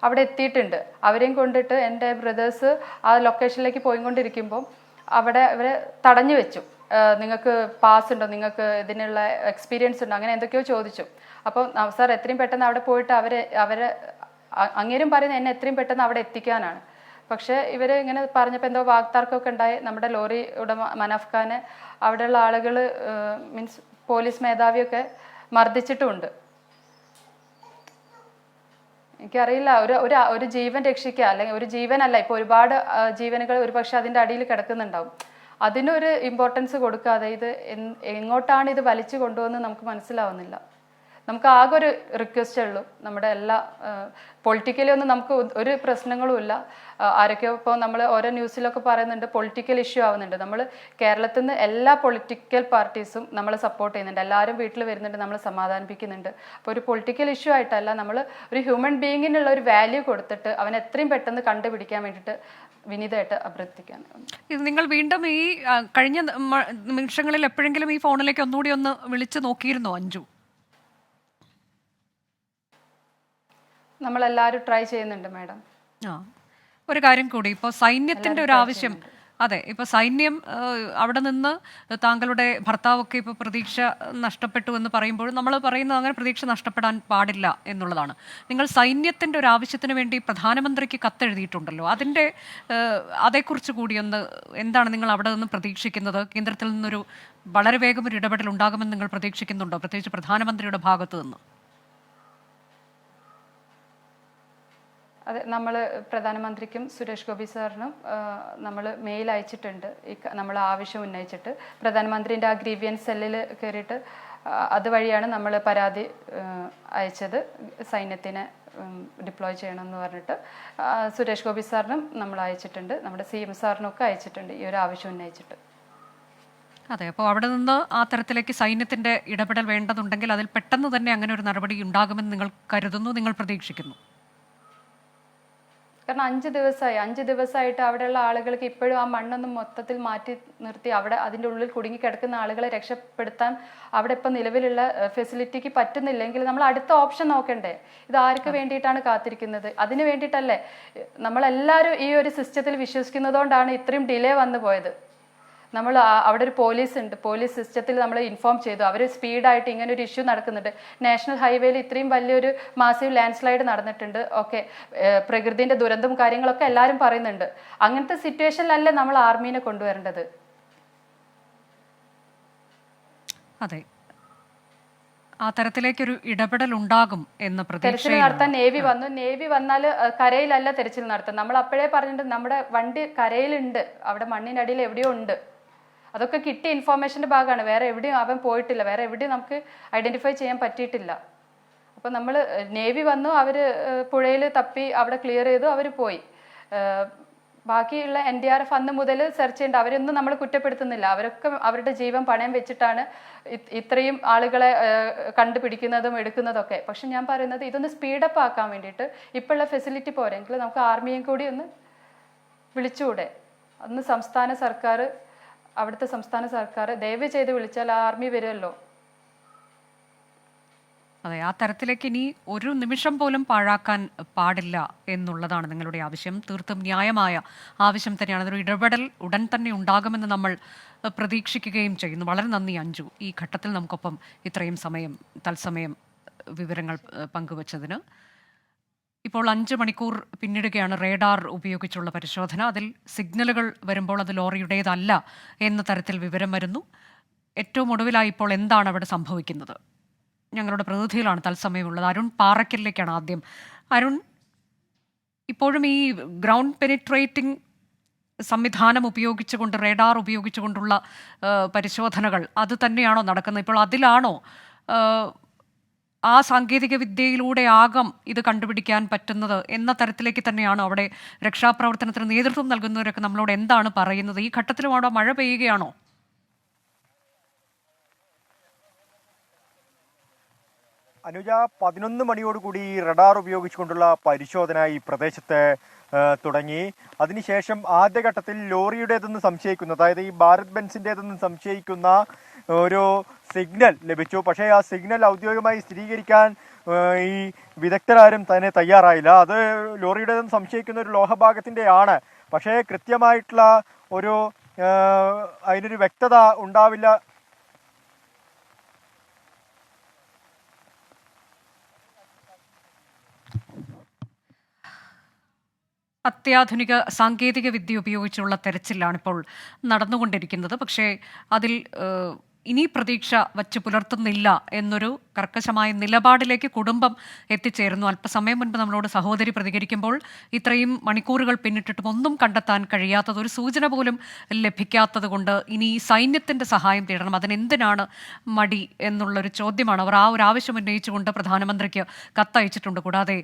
അവിടെ എത്തിയിട്ടുണ്ട്. അവരെയും കൊണ്ടിട്ട് എൻ്റെ ബ്രദേഴ്സ് ആ ലൊക്കേഷനിലേക്ക് പോയിക്കൊണ്ടിരിക്കുമ്പോൾ അവിടെ അവരെ തടഞ്ഞു വെച്ചു. നിങ്ങൾക്ക് പാസ് ഉണ്ടോ, നിങ്ങൾക്ക് ഇതിനുള്ള എക്സ്പീരിയൻസ് ഉണ്ടോ, അങ്ങനെ എന്തൊക്കെയോ ചോദിച്ചു. അപ്പോൾ സാർ എത്രയും പെട്ടെന്ന് അവിടെ പോയിട്ട് അവരെ അങ്ങേരും പറയുന്നത് എന്നെ എത്രയും പെട്ടെന്ന് അവിടെ എത്തിക്കാനാണ്. പക്ഷേ ഇവർ ഇങ്ങനെ പറഞ്ഞപ്പോൾ എന്തോ വാക്തർക്കമൊക്കെ ഉണ്ടായി. നമ്മുടെ ലോറി ഉടമ മനാഫ് ഖാനെ അവിടെയുള്ള ആളുകൾ മീൻസ് പോലീസ് മേധാവിയൊക്കെ മർദ്ദിച്ചിട്ടുമുണ്ട്. എനിക്കറിയില്ല, ഒരു ജീവൻ രക്ഷിക്കുക, അല്ലെങ്കിൽ ഒരു ജീവനല്ല, ഇപ്പോൾ ഒരുപാട് ജീവനുകൾ ഒരു പക്ഷെ അതിൻ്റെ അടിയിൽ കിടക്കുന്നുണ്ടാവും. അതിനൊരു ഇമ്പോർട്ടൻസ് കൊടുക്കാതെ ഇത് എങ്ങോട്ടാണ് ഇത് വലിച്ചു കൊണ്ടുവന്ന് നമുക്ക് മനസ്സിലാവുന്നില്ല. നമുക്ക് ആകെ ഒരു റിക്വസ്റ്റേ ഉള്ളൂ, നമ്മുടെ എല്ലാ പൊളിറ്റിക്കലി ഒന്നും നമുക്ക് ഒരു പ്രശ്നങ്ങളും ഇല്ല. ആരൊക്കെയോ ഇപ്പോൾ നമ്മൾ ഓരോ ന്യൂസിലൊക്കെ പറയുന്നുണ്ട് പൊളിറ്റിക്കൽ ഇഷ്യൂ ആവുന്നുണ്ട്. നമ്മൾ കേരളത്തിൽ നിന്ന് എല്ലാ പൊളിറ്റിക്കൽ പാർട്ടീസും നമ്മളെ സപ്പോർട്ട് ചെയ്യുന്നുണ്ട്, എല്ലാവരും വീട്ടിൽ വരുന്നുണ്ട്, നമ്മൾ സമാധാനിപ്പിക്കുന്നുണ്ട്. അപ്പോൾ ഒരു പൊളിറ്റിക്കൽ ഇഷ്യൂ ആയിട്ടല്ല, നമ്മൾ ഒരു ഹ്യൂമൻ ബീയിങ്ങിനുള്ള ഒരു വാല്യൂ കൊടുത്തിട്ട് അവനെ എത്രയും പെട്ടെന്ന് കണ്ടുപിടിക്കാൻ വേണ്ടിയിട്ട് വിനീതമായിട്ട് അഭ്യർത്ഥിക്കാണ്. ഇത് നിങ്ങൾ വീണ്ടും ഈ കഴിഞ്ഞ നിമിഷങ്ങളിൽ എപ്പോഴെങ്കിലും ഈ ഫോണിലേക്ക് ഒന്നുകൂടി ഒന്ന് വിളിച്ചു നോക്കിയിരുന്നോ അഞ്ജു? നമ്മളെല്ലാവരും ട്രൈ ചെയ്യുന്നുണ്ട് മാഡം. ഒരു കാര്യം കൂടി, ഇപ്പോൾ സൈന്യത്തിൻ്റെ ഒരു ആവശ്യം, അതെ, ഇപ്പോൾ സൈന്യം അവിടെ നിന്ന് താങ്കളുടെ ഭർത്താവൊക്കെ ഇപ്പോൾ പ്രതീക്ഷ നഷ്ടപ്പെട്ടു എന്ന് പറയുമ്പോൾ നമ്മൾ പറയുന്നത് അങ്ങനെ പ്രതീക്ഷ നഷ്ടപ്പെടാൻ പാടില്ല എന്നുള്ളതാണ്. നിങ്ങൾ സൈന്യത്തിൻ്റെ ഒരു ആവശ്യത്തിന് വേണ്ടി പ്രധാനമന്ത്രിക്ക് കത്തെഴുതിയിട്ടുണ്ടല്ലോ, അതേക്കുറിച്ച് കൂടി ഒന്ന്, എന്താണ് നിങ്ങൾ അവിടെ നിന്ന് പ്രതീക്ഷിക്കുന്നത്? കേന്ദ്രത്തിൽ നിന്നൊരു വളരെ വേഗം ഒരു ഇടപെടൽ ഉണ്ടാകുമെന്ന് നിങ്ങൾ പ്രതീക്ഷിക്കുന്നുണ്ടോ, പ്രത്യേകിച്ച് പ്രധാനമന്ത്രിയുടെ ഭാഗത്തു നിന്ന്? അതെ, നമ്മൾ പ്രധാനമന്ത്രിക്കും സുരേഷ് ഗോപി സാറിനും നമ്മൾ മെയിൽ അയച്ചിട്ടുണ്ട്. നമ്മൾ ആവശ്യം ഉന്നയിച്ചിട്ട് പ്രധാനമന്ത്രിൻ്റെ ആ ഗ്രീവിയൻസ് സെല്ലിൽ കയറിയിട്ട് അതുവഴിയാണ് നമ്മൾ പരാതി അയച്ചത്. സൈന്യത്തിനെ ഡിപ്ലോയ് ചെയ്യണമെന്ന് പറഞ്ഞിട്ട് സുരേഷ് ഗോപി സാറിനും നമ്മൾ അയച്ചിട്ടുണ്ട്, നമ്മുടെ CM സാറിനൊക്കെ അയച്ചിട്ടുണ്ട് ഈ ഒരു ആവശ്യം ഉന്നയിച്ചിട്ട്. അതെ, അപ്പോൾ അവിടെ നിന്ന് ആ തരത്തിലേക്ക് സൈന്യത്തിന്റെ ഇടപെടൽ വേണ്ടതുണ്ടെങ്കിൽ അതിൽ പെട്ടെന്ന് തന്നെ അങ്ങനെ ഒരു നടപടി ഉണ്ടാകുമെന്ന് നിങ്ങൾ കരുതുന്നു, നിങ്ങൾ പ്രതീക്ഷിക്കുന്നു? കാരണം 5 ദിവസമായിട്ട് അവിടെയുള്ള ആളുകൾക്ക് ഇപ്പോഴും ആ മണ്ണൊന്നും മൊത്തത്തിൽ മാറ്റി നിർത്തി അവിടെ അതിൻ്റെ ഉള്ളിൽ കുടുങ്ങിക്കിടക്കുന്ന ആളുകളെ രക്ഷപ്പെടുത്താൻ അവിടെ ഇപ്പം നിലവിലുള്ള ഫെസിലിറ്റിക്ക് പറ്റുന്നില്ലെങ്കിൽ നമ്മൾ അടുത്ത ഓപ്ഷൻ നോക്കണ്ടേ? ഇത് ആർക്ക് വേണ്ടിയിട്ടാണ് കാത്തിരിക്കുന്നത്? അതിന് വേണ്ടിയിട്ടല്ലേ നമ്മളെല്ലാവരും ഈ ഒരു സിസ്റ്റത്തിൽ വിശ്വസിക്കുന്നതുകൊണ്ടാണ് ഇത്രയും ഡിലേ വന്നു പോയത്. നമ്മൾ അവിടെ ഒരു പോലീസ് ഉണ്ട്, പോലീസ് സിസ്റ്റത്തിൽ നമ്മൾ ഇൻഫോം ചെയ്തു, അവർ സ്പീഡായിട്ട് ഇങ്ങനെ ഒരു ഇഷ്യൂ നടക്കുന്നുണ്ട്. നാഷണൽ ഹൈവേയിൽ ഇത്രയും വലിയൊരു മാസീവ് ലാൻഡ് സ്ലൈഡ് നടന്നിട്ടുണ്ട്. ഓക്കെ, പ്രകൃതിൻ്റെ ദുരന്തവും കാര്യങ്ങളൊക്കെ എല്ലാവരും പറയുന്നുണ്ട്. അങ്ങനത്തെ സിറ്റുവേഷനിലല്ലേ നമ്മൾ ആർമീനെ കൊണ്ടുവരേണ്ടത്? അതെ, ആ തരത്തിലേക്കൊരു ഇടപെടൽ ഉണ്ടാകും എന്ന് തെരച്ചിൽ നടത്താൻ നേവി വന്നാൽ കരയിലല്ല തെരച്ചിൽ നടത്താൻ. നമ്മൾ അപ്പോഴേ പറഞ്ഞിട്ടുണ്ട് നമ്മുടെ വണ്ടി കരയിലുണ്ട്, അവിടെ മണ്ണിനടിയിൽ എവിടെയോ ഉണ്ട്. അതൊക്കെ കിട്ടിയ ഇൻഫോർമേഷൻ്റെ ഭാഗമാണ്, വേറെ എവിടെയും അവൻ പോയിട്ടില്ല, വേറെ എവിടെയും നമുക്ക് ഐഡൻറ്റിഫൈ ചെയ്യാൻ പറ്റിയിട്ടില്ല. അപ്പോൾ നമ്മൾ നേവി വന്നു, അവർ പുഴയിൽ തപ്പി അവിടെ ക്ലിയർ ചെയ്തു, അവർ പോയി. ബാക്കിയുള്ള NDRF അന്ന് മുതൽ സെർച്ച് ചെയ്യേണ്ട, അവരൊന്നും നമ്മൾ കുറ്റപ്പെടുത്തുന്നില്ല. അവരൊക്കെ അവരുടെ ജീവൻ പണയം വെച്ചിട്ടാണ് ഇത്രയും ആളുകളെ കണ്ടുപിടിക്കുന്നതും എടുക്കുന്നതൊക്കെ. പക്ഷെ ഞാൻ പറയുന്നത് ഇതൊന്ന് സ്പീഡപ്പ് ആക്കാൻ വേണ്ടിയിട്ട് ഇപ്പോഴുള്ള ഫെസിലിറ്റി പോരെങ്കിൽ നമുക്ക് ആർമിയും കൂടി ഒന്ന് വിളിച്ചുകൂടെ? അന്ന് അവിടുത്തെ സംസ്ഥാന സർക്കാർ ദയവ് ചെയ്ത് വിളിച്ചാൽ ആ ആർമി വരുമല്ലോ. അതെ, ആ തരത്തിലേക്ക് ഇനി ഒരു നിമിഷം പോലും പാഴാക്കാൻ പാടില്ല എന്നുള്ളതാണ് നിങ്ങളുടെ ആവശ്യം. തീർത്തും ന്യായമായ ആവശ്യം തന്നെയാണ്. അതൊരു ഇടപെടൽ ഉടൻ തന്നെ ഉണ്ടാകുമെന്ന് നമ്മൾ പ്രതീക്ഷിക്കുകയും ചെയ്യുന്നു. വളരെ നന്ദി അഞ്ജു, ഈ ഘട്ടത്തിൽ നമുക്കൊപ്പം ഇത്രയും തത്സമയം വിവരങ്ങൾ പങ്കുവച്ചതിന്. ഇപ്പോൾ 5 മണിക്കൂർ പിന്നിടുകയാണ് റേഡാർ ഉപയോഗിച്ചുള്ള പരിശോധന. അതിൽ സിഗ്നലുകൾ വരുമ്പോൾ അത് ലോറിയുടേതല്ല എന്ന തരത്തിൽ വിവരം വരുന്നു. ഏറ്റവും ഒടുവിലായി ഇപ്പോൾ എന്താണ് അവിടെ സംഭവിക്കുന്നത്? ഞങ്ങളുടെ പ്രതിനിധികളാണ് തത്സമയമുള്ളത്. അരുൺ പാറയ്ക്കലിലേക്കാണ് ആദ്യം. അരുൺ, ഇപ്പോഴും ഈ ഗ്രൗണ്ട് പെനിട്രേറ്റിംഗ് സംവിധാനം ഉപയോഗിച്ചുകൊണ്ട്, റേഡാർ ഉപയോഗിച്ചുകൊണ്ടുള്ള പരിശോധനകൾ അത് തന്നെയാണോ നടക്കുന്നത്? ഇപ്പോൾ അതിലാണോ ആ സാങ്കേതിക വിദ്യയിലൂടെ ആകാം ഇത് കണ്ടുപിടിക്കാൻ പറ്റുന്നത് എന്ന തരത്തിലേക്ക് തന്നെയാണോ അവിടെ രക്ഷാപ്രവർത്തനത്തിന് നേതൃത്വം നൽകുന്നവരൊക്കെ നമ്മളോട് എന്താണ് പറയുന്നത്? ഈ ഘട്ടത്തിലും അവിടെ മഴ പെയ്യുകയാണോ? അനുജ, 11 മണിയോടുകൂടി റഡാർ ഉപയോഗിച്ചുകൊണ്ടുള്ള പരിശോധന ഈ പ്രദേശത്ത് തുടങ്ങി. അതിനുശേഷം ആദ്യഘട്ടത്തിൽ ലോറിയുടേതെന്ന് സംശയിക്കുന്ന, അതായത് ഈ ഭാരത് ബെൻസിൻ്റേതെന്ന് സംശയിക്കുന്ന ഒരു സിഗ്നൽ ലഭിച്ചു. പക്ഷേ ആ സിഗ്നൽ ഔദ്യോഗികമായി സ്ഥിരീകരിക്കാൻ ഈ വിദഗ്ധരാരും തന്നെ തയ്യാറായില്ല. അത് ലോറിയുടേതെന്ന് സംശയിക്കുന്ന ഒരു ലോഹഭാഗത്തിൻ്റെ ആണ്. പക്ഷേ കൃത്യമായിട്ടുള്ള അതിനൊരു വ്യക്തത ഉണ്ടാവില്ല. അത്യാധുനിക സാങ്കേതിക വിദ്യ ഉപയോഗിച്ചുള്ള തെരച്ചിലാണ് ഇപ്പോൾ നടന്നുകൊണ്ടിരിക്കുന്നത്. പക്ഷേ അതിൽ ഇനി പ്രതീക്ഷ വച്ച് പുലർത്തുന്നില്ല എന്നൊരു കർക്കശമായ നിലപാടിലേക്ക് കുടുംബം എത്തിച്ചേരുന്നു. അല്പസമയം മുൻപ് നമ്മളോട് സഹോദരി പ്രതികരിക്കുമ്പോൾ ഇത്രയും മണിക്കൂറുകൾ പിന്നിട്ടിട്ടും ഒന്നും കണ്ടെത്താൻ കഴിയാത്തത്, ഒരു സൂചന പോലും ലഭിക്കാത്തത് കൊണ്ട് ഇനി സൈന്യത്തിൻ്റെ സഹായം തേടണം, അതിനെന്തിനാണ് മടി എന്നുള്ളൊരു ചോദ്യമാണ് അവർ ആ ഒരു ആവശ്യം ഉന്നയിച്ചുകൊണ്ട് പ്രധാനമന്ത്രിക്ക് കത്തയച്ചിട്ടുണ്ട്. കൂടാതെ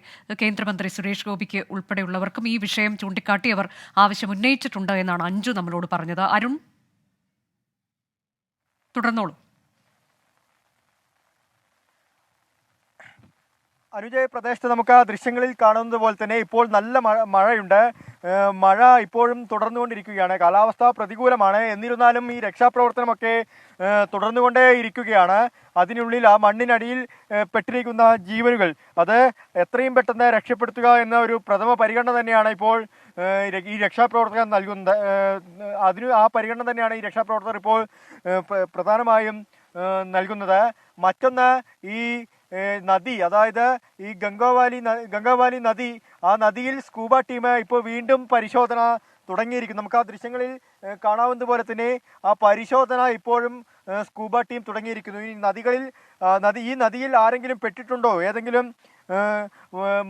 കേന്ദ്രമന്ത്രി സുരേഷ് ഗോപിക്ക് ഉൾപ്പെടെയുള്ളവർക്കും ഈ വിഷയം ചൂണ്ടിക്കാട്ടി അവർ ആവശ്യം ഉന്നയിച്ചിട്ടുണ്ട് എന്നാണ് അഞ്ജു നമ്മളോട് പറഞ്ഞത്. അരുൺ, തുടർന്നോളൂ. അനുജയ, പ്രദേശത്ത് നമുക്ക് ആ ദൃശ്യങ്ങളിൽ കാണുന്നത് പോലെ തന്നെ ഇപ്പോൾ നല്ല മഴയുണ്ട്. മഴ ഇപ്പോഴും തുടർന്നുകൊണ്ടിരിക്കുകയാണ്. കാലാവസ്ഥ പ്രതികൂലമാണ്. എന്നിരുന്നാലും ഈ രക്ഷാപ്രവർത്തനമൊക്കെ തുടർന്നുകൊണ്ടേ ഇരിക്കുകയാണ്. അതിനുള്ളിൽ ആ മണ്ണിനടിയിൽ പെട്ടിരിക്കുന്ന ജീവനുകൾ അത് എത്രയും പെട്ടെന്ന് രക്ഷപ്പെടുത്തുക എന്ന ഒരു പ്രഥമ പരിഗണന തന്നെയാണ് ഇപ്പോൾ ഈ രക്ഷാപ്രവർത്തകർ നൽകുന്നത്. ആ പരിഗണന തന്നെയാണ് ഈ രക്ഷാപ്രവർത്തകർ ഇപ്പോൾ പ്രധാനമായും നൽകുന്നത്. മറ്റൊന്ന്, ഈ നദി, അതായത് ഈ ഗംഗാവാലി നദി, ആ നദിയിൽ സ്കൂബ ടീം ഇപ്പോൾ വീണ്ടും പരിശോധന തുടങ്ങിയിരിക്കുന്നു. നമുക്ക് ആ ദൃശ്യങ്ങളിൽ കാണാവുന്ന പോലെ തന്നെ ആ പരിശോധന ഇപ്പോഴും സ്കൂബ ടീം തുടങ്ങിയിരിക്കുന്നു. ഈ നദിയിൽ ആരെങ്കിലും പെട്ടിട്ടുണ്ടോ, ഏതെങ്കിലും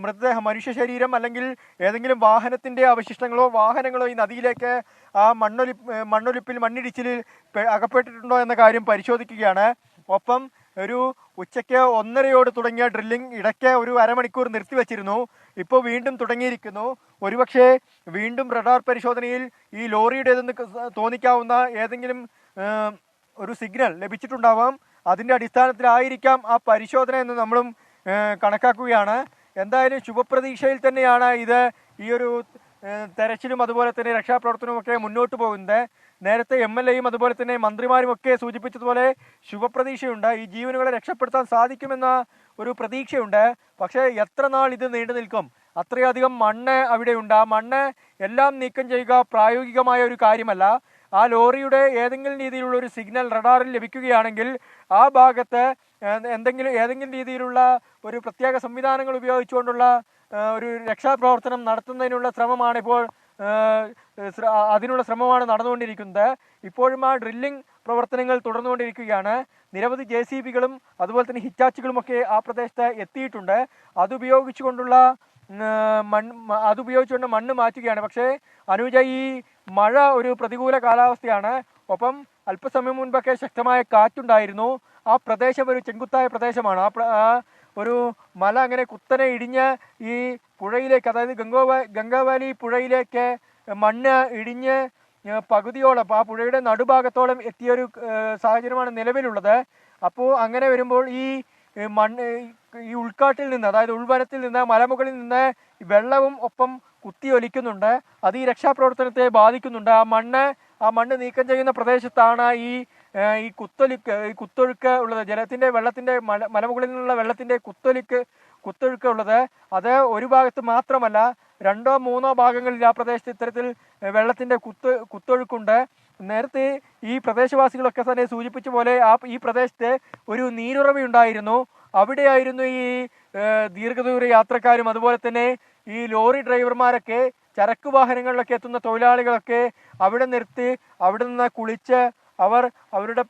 മൃതദേഹം, മനുഷ്യ ശരീരം അല്ലെങ്കിൽ ഏതെങ്കിലും വാഹനത്തിൻ്റെ വാഹനങ്ങളോ ഈ നദിയിലേക്ക് ആ മണ്ണൊലിപ്പിൽ മണ്ണിടിച്ചിലിൽ അകപ്പെട്ടിട്ടുണ്ടോ എന്ന കാര്യം പരിശോധിക്കുകയാണ്. ഒപ്പം ഒരു ഉച്ചയ്ക്ക് 1:30 തുടങ്ങിയ ഡ്രില്ലിംഗ് ഇടയ്ക്ക് ഒരു അരമണിക്കൂർ നിർത്തിവച്ചിരുന്നു. ഇപ്പോൾ വീണ്ടും തുടങ്ങിയിരിക്കുന്നു. ഒരുപക്ഷെ വീണ്ടും റഡാർ പരിശോധനയിൽ ഈ ലോറിയുടേതെന്ന് തോന്നിക്കാവുന്ന ഏതെങ്കിലും ഒരു സിഗ്നൽ ലഭിച്ചിട്ടുണ്ടാവാം. അതിൻ്റെ അടിസ്ഥാനത്തിലായിരിക്കാം ആ പരിശോധന എന്ന് നമ്മളും കണക്കാക്കുകയാണ്. എന്തായാലും ശുഭപ്രതീക്ഷയിൽ തന്നെയാണ് ഈ ഒരു തെരച്ചിലും അതുപോലെ തന്നെ രക്ഷാപ്രവർത്തനവുമൊക്കെ മുന്നോട്ട് പോകുന്നത്. നേരത്തെ MLAയും അതുപോലെ തന്നെ മന്ത്രിമാരുമൊക്കെ സൂചിപ്പിച്ചതുപോലെ ശുഭപ്രതീക്ഷയുണ്ട്. ഈ ജീവനുകളെ രക്ഷപ്പെടുത്താൻ സാധിക്കുമെന്ന ഒരു പ്രതീക്ഷയുണ്ട്. പക്ഷേ എത്ര നാൾ ഇത് നീണ്ടു നിൽക്കും? അത്രയധികം മണ്ണ് അവിടെയുണ്ട്. ആ മണ്ണ് എല്ലാം നീക്കം ചെയ്യുക പ്രായോഗികമായ ഒരു കാര്യമല്ല. ആ ലോറിയുടെ ഏതെങ്കിലും രീതിയിലുള്ള ഒരു സിഗ്നൽ റഡാറിൽ ലഭിക്കുകയാണെങ്കിൽ ആ ഭാഗത്ത് ഏതെങ്കിലും രീതിയിലുള്ള ഒരു പ്രത്യേക സംവിധാനങ്ങൾ ഉപയോഗിച്ചുകൊണ്ടുള്ള ഒരു രക്ഷാപ്രവർത്തനം നടത്തുന്നതിനുള്ള അതിനുള്ള ശ്രമമാണ് നടന്നുകൊണ്ടിരിക്കുന്നത്. ഇപ്പോഴും ആ ഡ്രില്ലിംഗ് പ്രവർത്തനങ്ങൾ തുടർന്നുകൊണ്ടിരിക്കുകയാണ്. നിരവധി JCBകളും അതുപോലെ തന്നെ ഹിറ്റാച്ചുകളുമൊക്കെ ആ പ്രദേശത്ത് എത്തിയിട്ടുണ്ട്. അതുപയോഗിച്ചുകൊണ്ട് മണ്ണ് മാറ്റുകയാണ്. പക്ഷേ അനുജ, ഈ മഴ ഒരു പ്രതികൂല കാലാവസ്ഥയാണ്. ഒപ്പം അല്പസമയം മുൻപൊക്കെ ശക്തമായ കാറ്റുണ്ടായിരുന്നു. ആ പ്രദേശം ഒരു ചെങ്കുത്തായ പ്രദേശമാണ്. ആ ഒരു മല അങ്ങനെ കുത്തനെ ഇടിഞ്ഞ് ഈ പുഴയിലേക്ക്, അതായത് ഗംഗാവാലി പുഴയിലേക്ക് മണ്ണ് ഇടിഞ്ഞ് പകുതിയോളം, ആ പുഴയുടെ നടുഭാഗത്തോളം എത്തിയൊരു സാഹചര്യമാണ് നിലവിലുള്ളത്. അപ്പോൾ അങ്ങനെ വരുമ്പോൾ ഈ ഉൾക്കാട്ടിൽ നിന്ന്, അതായത് ഉൾവനത്തിൽ നിന്ന്, മലമുകളിൽ നിന്ന് വെള്ളവും ഒപ്പം കുത്തിയൊലിക്കുന്നുണ്ട്. അത് ഈ രക്ഷാപ്രവർത്തനത്തെ ബാധിക്കുന്നുണ്ട്. ആ മണ്ണ് നീക്കം ചെയ്യുന്ന പ്രദേശത്താണ് ഈ കുത്തൊഴുക്ക് ഉള്ളത്. വെള്ളത്തിന്റെ മലമുകളിൽ നിന്നുള്ള വെള്ളത്തിന്റെ കുത്തൊഴുക്ക് ഉള്ളത്. അത് ഒരു ഭാഗത്ത് മാത്രമല്ല, 2-3 ഭാഗങ്ങളിൽ ആ പ്രദേശത്ത് ഇത്തരത്തിൽ വെള്ളത്തിന്റെ കുത്തൊഴുക്കുണ്ട്. നേരത്തെ ഈ പ്രദേശവാസികളൊക്കെ തന്നെ സൂചിപ്പിച്ച പോലെ ഈ പ്രദേശത്ത് ഒരു നീരുറവയുണ്ടായിരുന്നു. അവിടെയായിരുന്നു ഈ ദീർഘദൂര യാത്രക്കാരും അതുപോലെ തന്നെ ഈ ലോറി ഡ്രൈവർമാരൊക്കെ, ചരക്ക് വാഹനങ്ങളിലൊക്കെ എത്തുന്ന തൊഴിലാളികളൊക്കെ അവിടെ നിർത്തി അവിടെ നിന്ന് കുളിച്ച് അവരുടെ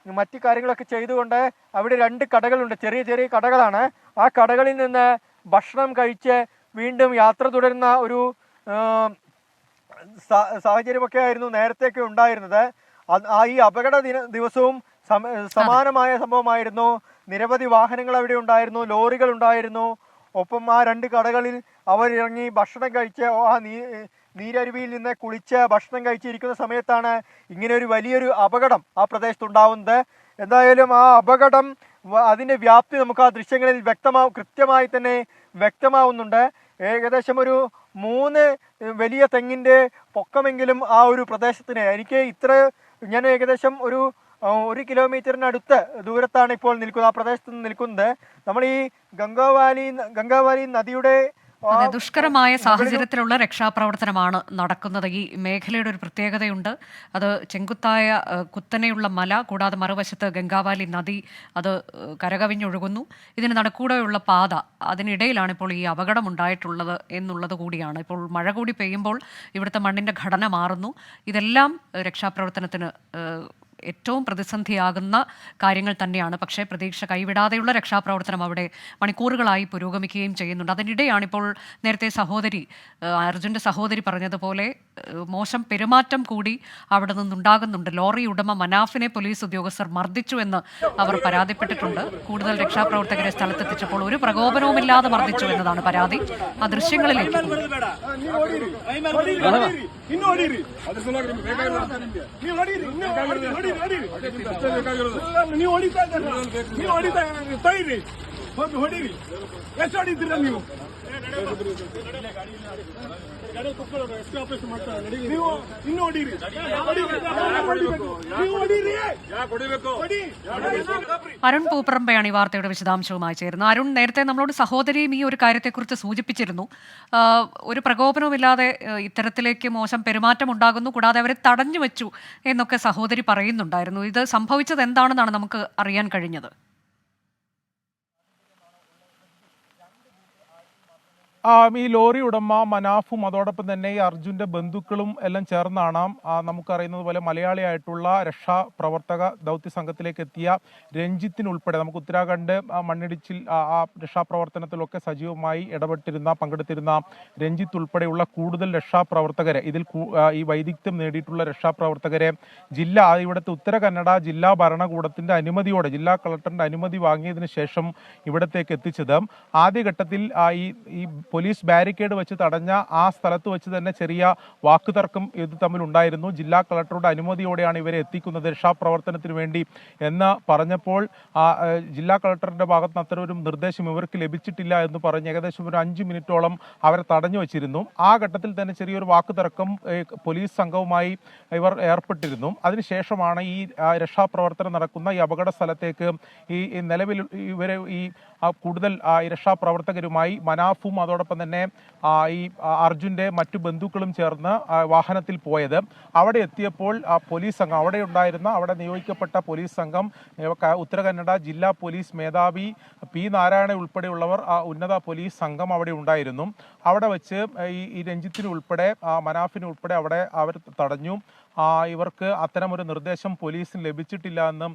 മറ്റു കാര്യങ്ങളൊക്കെ ചെയ്തുകൊണ്ട് അവിടെ 2 കടകളുണ്ട്, ചെറിയ ചെറിയ കടകളാണ്. ആ കടകളിൽ നിന്ന് ഭക്ഷണം കഴിച്ച് വീണ്ടും യാത്ര തുടരുന്ന ഒരു സാഹചര്യമൊക്കെ ആയിരുന്നു നേരത്തെയൊക്കെ ഉണ്ടായിരുന്നത്. ഈ അപകട ദിവസവും സമാനമായ സംഭവമായിരുന്നു. നിരവധി വാഹനങ്ങൾ അവിടെ ഉണ്ടായിരുന്നു, ലോറികൾ ഉണ്ടായിരുന്നു. ഒപ്പം ആ 2 കടകളിൽ അവരിറങ്ങി ഭക്ഷണം കഴിച്ച് ആ നീരരുവിയിൽ നിന്ന് കുളിച്ച് ഭക്ഷണം കഴിച്ചിരിക്കുന്ന സമയത്താണ് ഇങ്ങനെ ഒരു വലിയൊരു അപകടം ആ പ്രദേശത്തുണ്ടാവുന്നത്. എന്തായാലും ആ അപകടം, അതിൻ്റെ വ്യാപ്തി നമുക്ക് ആ ദൃശ്യങ്ങളിൽ കൃത്യമായി തന്നെ വ്യക്തമാവുന്നുണ്ട്. ഏകദേശം ഒരു 3 വലിയ തെങ്ങിൻ്റെ പൊക്കമെങ്കിലും ആ ഒരു പ്രദേശത്തിന്. ഞാൻ ഏകദേശം ഒരു 1 കിലോമീറ്ററിനടുത്ത് ദൂരത്താണ് ഇപ്പോൾ നിൽക്കുന്നത്, ആ പ്രദേശത്ത് നിൽക്കുന്നത്. നമ്മൾ ഈ ഗംഗാവാലി നദിയുടെ ദുഷ്കരമായ സാഹചര്യത്തിലുള്ള രക്ഷാപ്രവർത്തനമാണ് നടക്കുന്നത്. ഈ മേഖലയുടെ ഒരു പ്രത്യേകതയുണ്ട്. അത് ചെങ്കുത്തായ കുത്തനെയുള്ള മല, കൂടാതെ മറുവശത്ത് ഗംഗാവാലി നദി അത് കരകവിഞ്ഞൊഴുകുന്നു. ഇതിന് നടുക്കൂടെയുള്ള പാത, അതിനിടയിലാണ് ഇപ്പോൾ ഈ അപകടമുണ്ടായിട്ടുള്ളത് എന്നുള്ളത് കൂടിയാണ്. ഇപ്പോൾ മഴ കൂടി പെയ്യുമ്പോൾ ഇവിടുത്തെ മണ്ണിൻ്റെ ഘടന മാറുന്നു. ഇതെല്ലാം രക്ഷാപ്രവർത്തനത്തിന് ഏറ്റവും പ്രതിസന്ധിയാകുന്ന കാര്യങ്ങൾ തന്നെയാണ്. പക്ഷേ പ്രതീക്ഷ കൈവിടാതെയുള്ള രക്ഷാപ്രവർത്തനം അവിടെ മണിക്കൂറുകളായി പുരോഗമിക്കുകയും ചെയ്യുന്നുണ്ട്. അതിനിടെയാണിപ്പോൾ നേരത്തെ അർജുൻ്റെ സഹോദരി പറഞ്ഞതുപോലെ മോശം പെരുമാറ്റം കൂടി അവിടെ നിന്നുണ്ടാകുന്നുണ്ട്. ലോറി ഉടമ മനാഫിനെ പോലീസ് ഉദ്യോഗസ്ഥർ മർദ്ദിച്ചു എന്ന് അവർ പരാതിപ്പെട്ടിട്ടുണ്ട്. കൂടുതൽ രക്ഷാപ്രവർത്തകരെ സ്ഥലത്തെത്തിച്ചപ്പോൾ ഒരു പ്രകോപനവുമില്ലാതെ മർദ്ദിച്ചു എന്നതാണ് പരാതി. ആ ദൃശ്യങ്ങളിലേക്ക് അരുൺ പൂപ്പറമ്പയാണ് ഈ വാർത്തയുടെ വിശദാംശവുമായി ചേരുന്നത്. അരുൺ, നേരത്തെ നമ്മളോട് സഹോദരിയും ഈ ഒരു കാര്യത്തെക്കുറിച്ച് സൂചിപ്പിച്ചിരുന്നു. ഒരു പ്രകോപനവുമില്ലാതെ ഇത്തരത്തിലേക്ക് മോശം പെരുമാറ്റം ഉണ്ടാകുന്നു, കൂടാതെ അവരെ തടഞ്ഞു വെച്ചു എന്നൊക്കെ സഹോദരി പറയുന്നുണ്ടായിരുന്നു. ഇത് സംഭവിച്ചത് എന്താണെന്നാണ് നമുക്ക് അറിയാൻ കഴിഞ്ഞത്? ഈ ലോറി ഉടമ മനാഫും അതോടൊപ്പം തന്നെ ഈ അർജുന്റെ ബന്ധുക്കളും എല്ലാം ചേർന്നാണ് നമുക്കറിയുന്നത് പോലെ മലയാളിയായിട്ടുള്ള രക്ഷാപ്രവർത്തക ദൗത്യ സംഘത്തിലേക്ക് എത്തിയ രഞ്ജിത്തിനുൾപ്പെടെ നമുക്ക് ഉത്തരാഖണ്ഡ് മണ്ണിടിച്ചിൽ ആ രക്ഷാപ്രവർത്തനത്തിലൊക്കെ സജീവമായി പങ്കെടുത്തിരുന്ന രഞ്ജിത്ത് ഉൾപ്പെടെയുള്ള കൂടുതൽ രക്ഷാപ്രവർത്തകരെ ഈ വൈദഗ്ധ്യം നേടിയിട്ടുള്ള രക്ഷാപ്രവർത്തകരെ ഇവിടുത്തെ ഉത്തര കന്നഡ ജില്ലാ ഭരണകൂടത്തിന്റെ അനുമതിയോടെ ജില്ലാ കളക്ടറിന്റെ അനുമതി വാങ്ങിയതിനു ശേഷം ഇവിടത്തേക്ക് എത്തിച്ചത്. ആദ്യഘട്ടത്തിൽ ഈ പോലീസ് ബാരിക്കേഡ് വെച്ച് തടഞ്ഞ ആ സ്ഥലത്ത് വെച്ച് തന്നെ ചെറിയ വാക്കുതർക്കം ഇത് തമ്മിലുണ്ടായിരുന്നു. ജില്ലാ കളക്ടറുടെ അനുമതിയോടെയാണ് ഇവരെ എത്തിക്കുന്നത് രക്ഷാപ്രവർത്തനത്തിന് വേണ്ടി എന്ന് പറഞ്ഞപ്പോൾ ജില്ലാ കളക്ടറുടെ ഭാഗത്ത് നിന്ന് അത്തരം ഒരു നിർദ്ദേശം ഇവർക്ക് ലഭിച്ചിട്ടില്ല എന്ന് പറഞ്ഞ് ഏകദേശം ഒരു 5 മിനിറ്റോളം അവരെ തടഞ്ഞു വെച്ചിരുന്നു. ആ ഘട്ടത്തിൽ തന്നെ ചെറിയൊരു വാക്കുതർക്കം പോലീസ് സംഘവുമായി ഇവർ ഏർപ്പെട്ടിരുന്നു. അതിനുശേഷമാണ് ഈ രക്ഷാപ്രവർത്തനം നടക്കുന്ന ഈ അപകട സ്ഥലത്തേക്ക് ഈ നിലവിൽ ഇവരെ കൂടുതൽ രക്ഷാപ്രവർത്തകരുമായി മനാഫും അതോടൊപ്പം തന്നെ ഈ അർജുന്റെ മറ്റു ബന്ധുക്കളും ചേർന്ന് വാഹനത്തിൽ പോയത്. അവിടെ എത്തിയപ്പോൾ പോലീസ് സംഘം അവിടെ നിയോഗിക്കപ്പെട്ട പോലീസ് സംഘം ഉത്തര കന്നഡ ജില്ലാ പോലീസ് മേധാവി പി നാരായണ ഉൾപ്പെടെയുള്ളവർ ഉന്നത പോലീസ് സംഘം അവിടെ ഉണ്ടായിരുന്നു. അവിടെ വെച്ച് ഈ രഞ്ജിത്തിന് ഉൾപ്പെടെ മനാഫിന് ഉൾപ്പെടെ അവിടെ അവർ തടഞ്ഞു. ഇവർക്ക് അത്തരമൊരു നിർദ്ദേശം പോലീസിന് ലഭിച്ചിട്ടില്ല എന്നും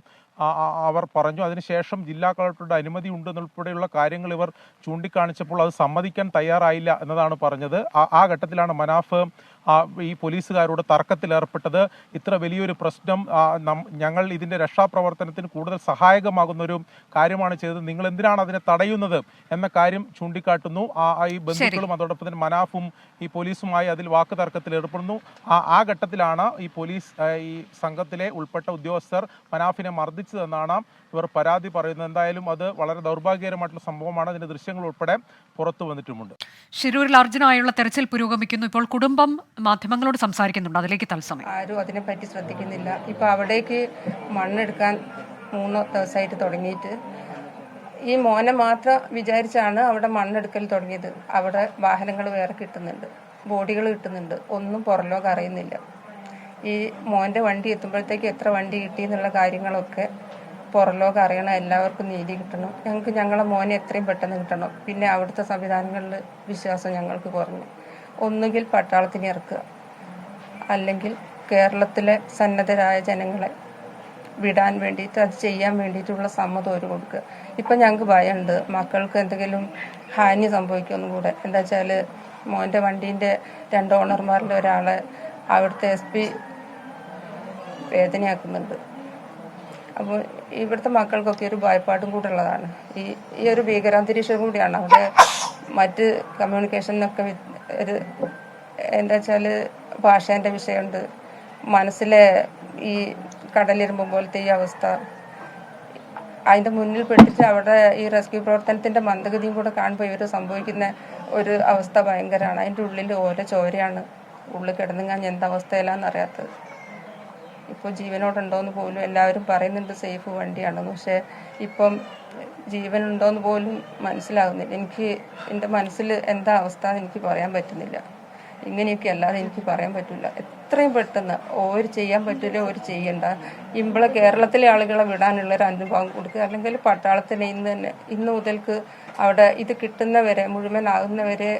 അവർ പറഞ്ഞു. അതിനുശേഷം ജില്ലാ കളക്ടറുടെ അനുമതി ഉണ്ടെന്നുൾപ്പെടെയുള്ള കാര്യങ്ങൾ ഇവർ ചൂണ്ടിക്കാണിച്ചപ്പോൾ അത് സമ്മതിക്കാൻ തയ്യാറായില്ല എന്നതാണ് പറഞ്ഞത്. ആ ഘട്ടത്തിലാണ് മനാഫ് ഈ പോലീസുകാരോട് തർക്കത്തിലേർപ്പെട്ടത്. ഇത്ര വലിയൊരു പ്രശ്നം ഞങ്ങൾ ഇതിന്റെ രക്ഷാപ്രവർത്തനത്തിന് കൂടുതൽ സഹായകമാകുന്ന ഒരു കാര്യമാണ് ചെയ്തത്, നിങ്ങൾ എന്തിനാണ് അതിനെ തടയുന്നത് എന്ന കാര്യം ചൂണ്ടിക്കാട്ടുന്നു. ഈ ബന്ധുക്കളും അതോടൊപ്പം തന്നെ മനാഫും ഈ പോലീസുമായി അതിൽ വാക്ക് തർക്കത്തിൽ ഏർപ്പെടുന്നു. ആ ഘട്ടത്തിലാണ് ഈ പോലീസ് ഈ സംഘത്തിലെ ഉൾപ്പെട്ട ഉദ്യോഗസ്ഥർ മനാഫിനെ മർദ്ദിച്ചതെന്നാണ് ഇവർ പരാതി പറയുന്നത്. എന്തായാലും അത് വളരെ ദൗർഭാഗ്യകരമായിട്ടുള്ള സംഭവമാണ്. അതിന്റെ ദൃശ്യങ്ങൾ ഉൾപ്പെടെ പുറത്തു വന്നിട്ടുമുണ്ട്. ശിരൂരിൽ അർജുനായുള്ള തെരച്ചിൽ പുരോഗമിക്കുന്നു. ഇപ്പോൾ കുടുംബം മാധ്യമങ്ങളോട് സംസാരിക്കുന്നുണ്ട്. അതിലേക്ക് തത്സമയം. ആരും അതിനെപ്പറ്റി ശ്രദ്ധിക്കുന്നില്ല. ഇപ്പൊ അവിടേക്ക് മണ്ണെടുക്കാൻ 3 ദിവസമായിട്ട് തുടങ്ങിയിട്ട് ഈ മോനെ മാത്രം വിചാരിച്ചാണ് അവിടെ മണ്ണെടുക്കൽ തുടങ്ങിയത്. അവിടെ വാഹനങ്ങൾ വേറെ കിട്ടുന്നുണ്ട്, ബോഡികൾ കിട്ടുന്നുണ്ട്, ഒന്നും പുറലോകം അറിയുന്നില്ല. ഈ മോൻ്റെ വണ്ടി എത്തുമ്പോഴത്തേക്ക് എത്ര വണ്ടി കിട്ടി എന്നുള്ള കാര്യങ്ങളൊക്കെ പുറലോകം അറിയണം. എല്ലാവർക്കും നീതി കിട്ടണം. ഞങ്ങളെ മോനെ എത്രയും പെട്ടെന്ന് കിട്ടണം. പിന്നെ അവിടുത്തെ സംവിധാനങ്ങളിൽ വിശ്വാസം ഞങ്ങൾക്ക് കുറഞ്ഞു. ഒന്നുകിൽ പട്ടാളത്തിന് ഇറക്കുക, അല്ലെങ്കിൽ കേരളത്തിലെ സന്നദ്ധരായ ജനങ്ങളെ വിടാൻ വേണ്ടിയിട്ട് അത് ചെയ്യാൻ വേണ്ടിയിട്ടുള്ള സമ്മതം ഒരു കൊടുക്കുക. ഇപ്പം ഞങ്ങൾക്ക് ഭയമുണ്ട് മക്കൾക്ക് എന്തെങ്കിലും ഹാനി സംഭവിക്കുമെന്നും കൂടെ. എന്താ വെച്ചാൽ മോൻ്റെ വണ്ടീൻ്റെ 2 ഓണർമാരിൽ ഒരാളെ അവിടുത്തെ SP വേദനയാക്കുന്നുണ്ട്. അപ്പോൾ ഇവിടുത്തെ മക്കൾക്കൊക്കെ ഒരു ഭയപ്പാടും കൂടെ ഉള്ളതാണ്. ഈ ഒരു ഭീകരാന്തരീക്ഷം കൂടിയാണ്. അവിടെ മറ്റ് കമ്മ്യൂണിക്കേഷനൊക്കെ ഒരു എന്താ വെച്ചാൽ ഭാഷേൻ്റെ വിഷയമുണ്ട്. മനസ്സിലെ ഈ കടലിരുമ്പ് പോലത്തെ ഈ അവസ്ഥ അതിൻ്റെ മുന്നിൽ പെട്ടിട്ട് അവിടെ ഈ റെസ്ക്യൂ പ്രവർത്തനത്തിൻ്റെ മന്ദഗതിയും കൂടെ കാണുമ്പോൾ ഇവർ സംഭവിക്കുന്ന ഒരു അവസ്ഥ ഭയങ്കരമാണ്. അതിൻ്റെ ഉള്ളിൽ ഓരോ ചോരയാണ് ഉള്ളിൽ കിടന്നുങ്ങാൻ എന്തവസ്ഥയിലാണെന്ന് അറിയാത്തത്. ഇപ്പോൾ ജീവനോടുണ്ടോയെന്ന് പോലും എല്ലാവരും പറയുന്നുണ്ട് സേഫ് വണ്ടിയാണെന്ന്. പക്ഷേ ഇപ്പം ജീവനുണ്ടോയെന്ന് പോലും മനസ്സിലാകുന്നില്ല. എൻ്റെ മനസ്സിൽ എന്താ അവസ്ഥ എന്ന് എനിക്ക് പറയാൻ പറ്റുന്നില്ല. ഇങ്ങനെയൊക്കെ അല്ലാതെ എനിക്ക് പറയാൻ പറ്റില്ല. എത്രയും പെട്ടെന്ന് ഓര് ചെയ്യാൻ പറ്റില്ല, ഓര് ചെയ്യണ്ട. ഇമ്പളെ കേരളത്തിലെ ആളുകളെ വിടാനുള്ളൊരു അനുഭവം കൊടുക്കുക. അല്ലെങ്കിൽ പട്ടാളത്തിന് ഇന്ന് മുതൽക്ക് അവിടെ ഇത് കിട്ടുന്നവരെ മുഴുവനാകുന്നവരെ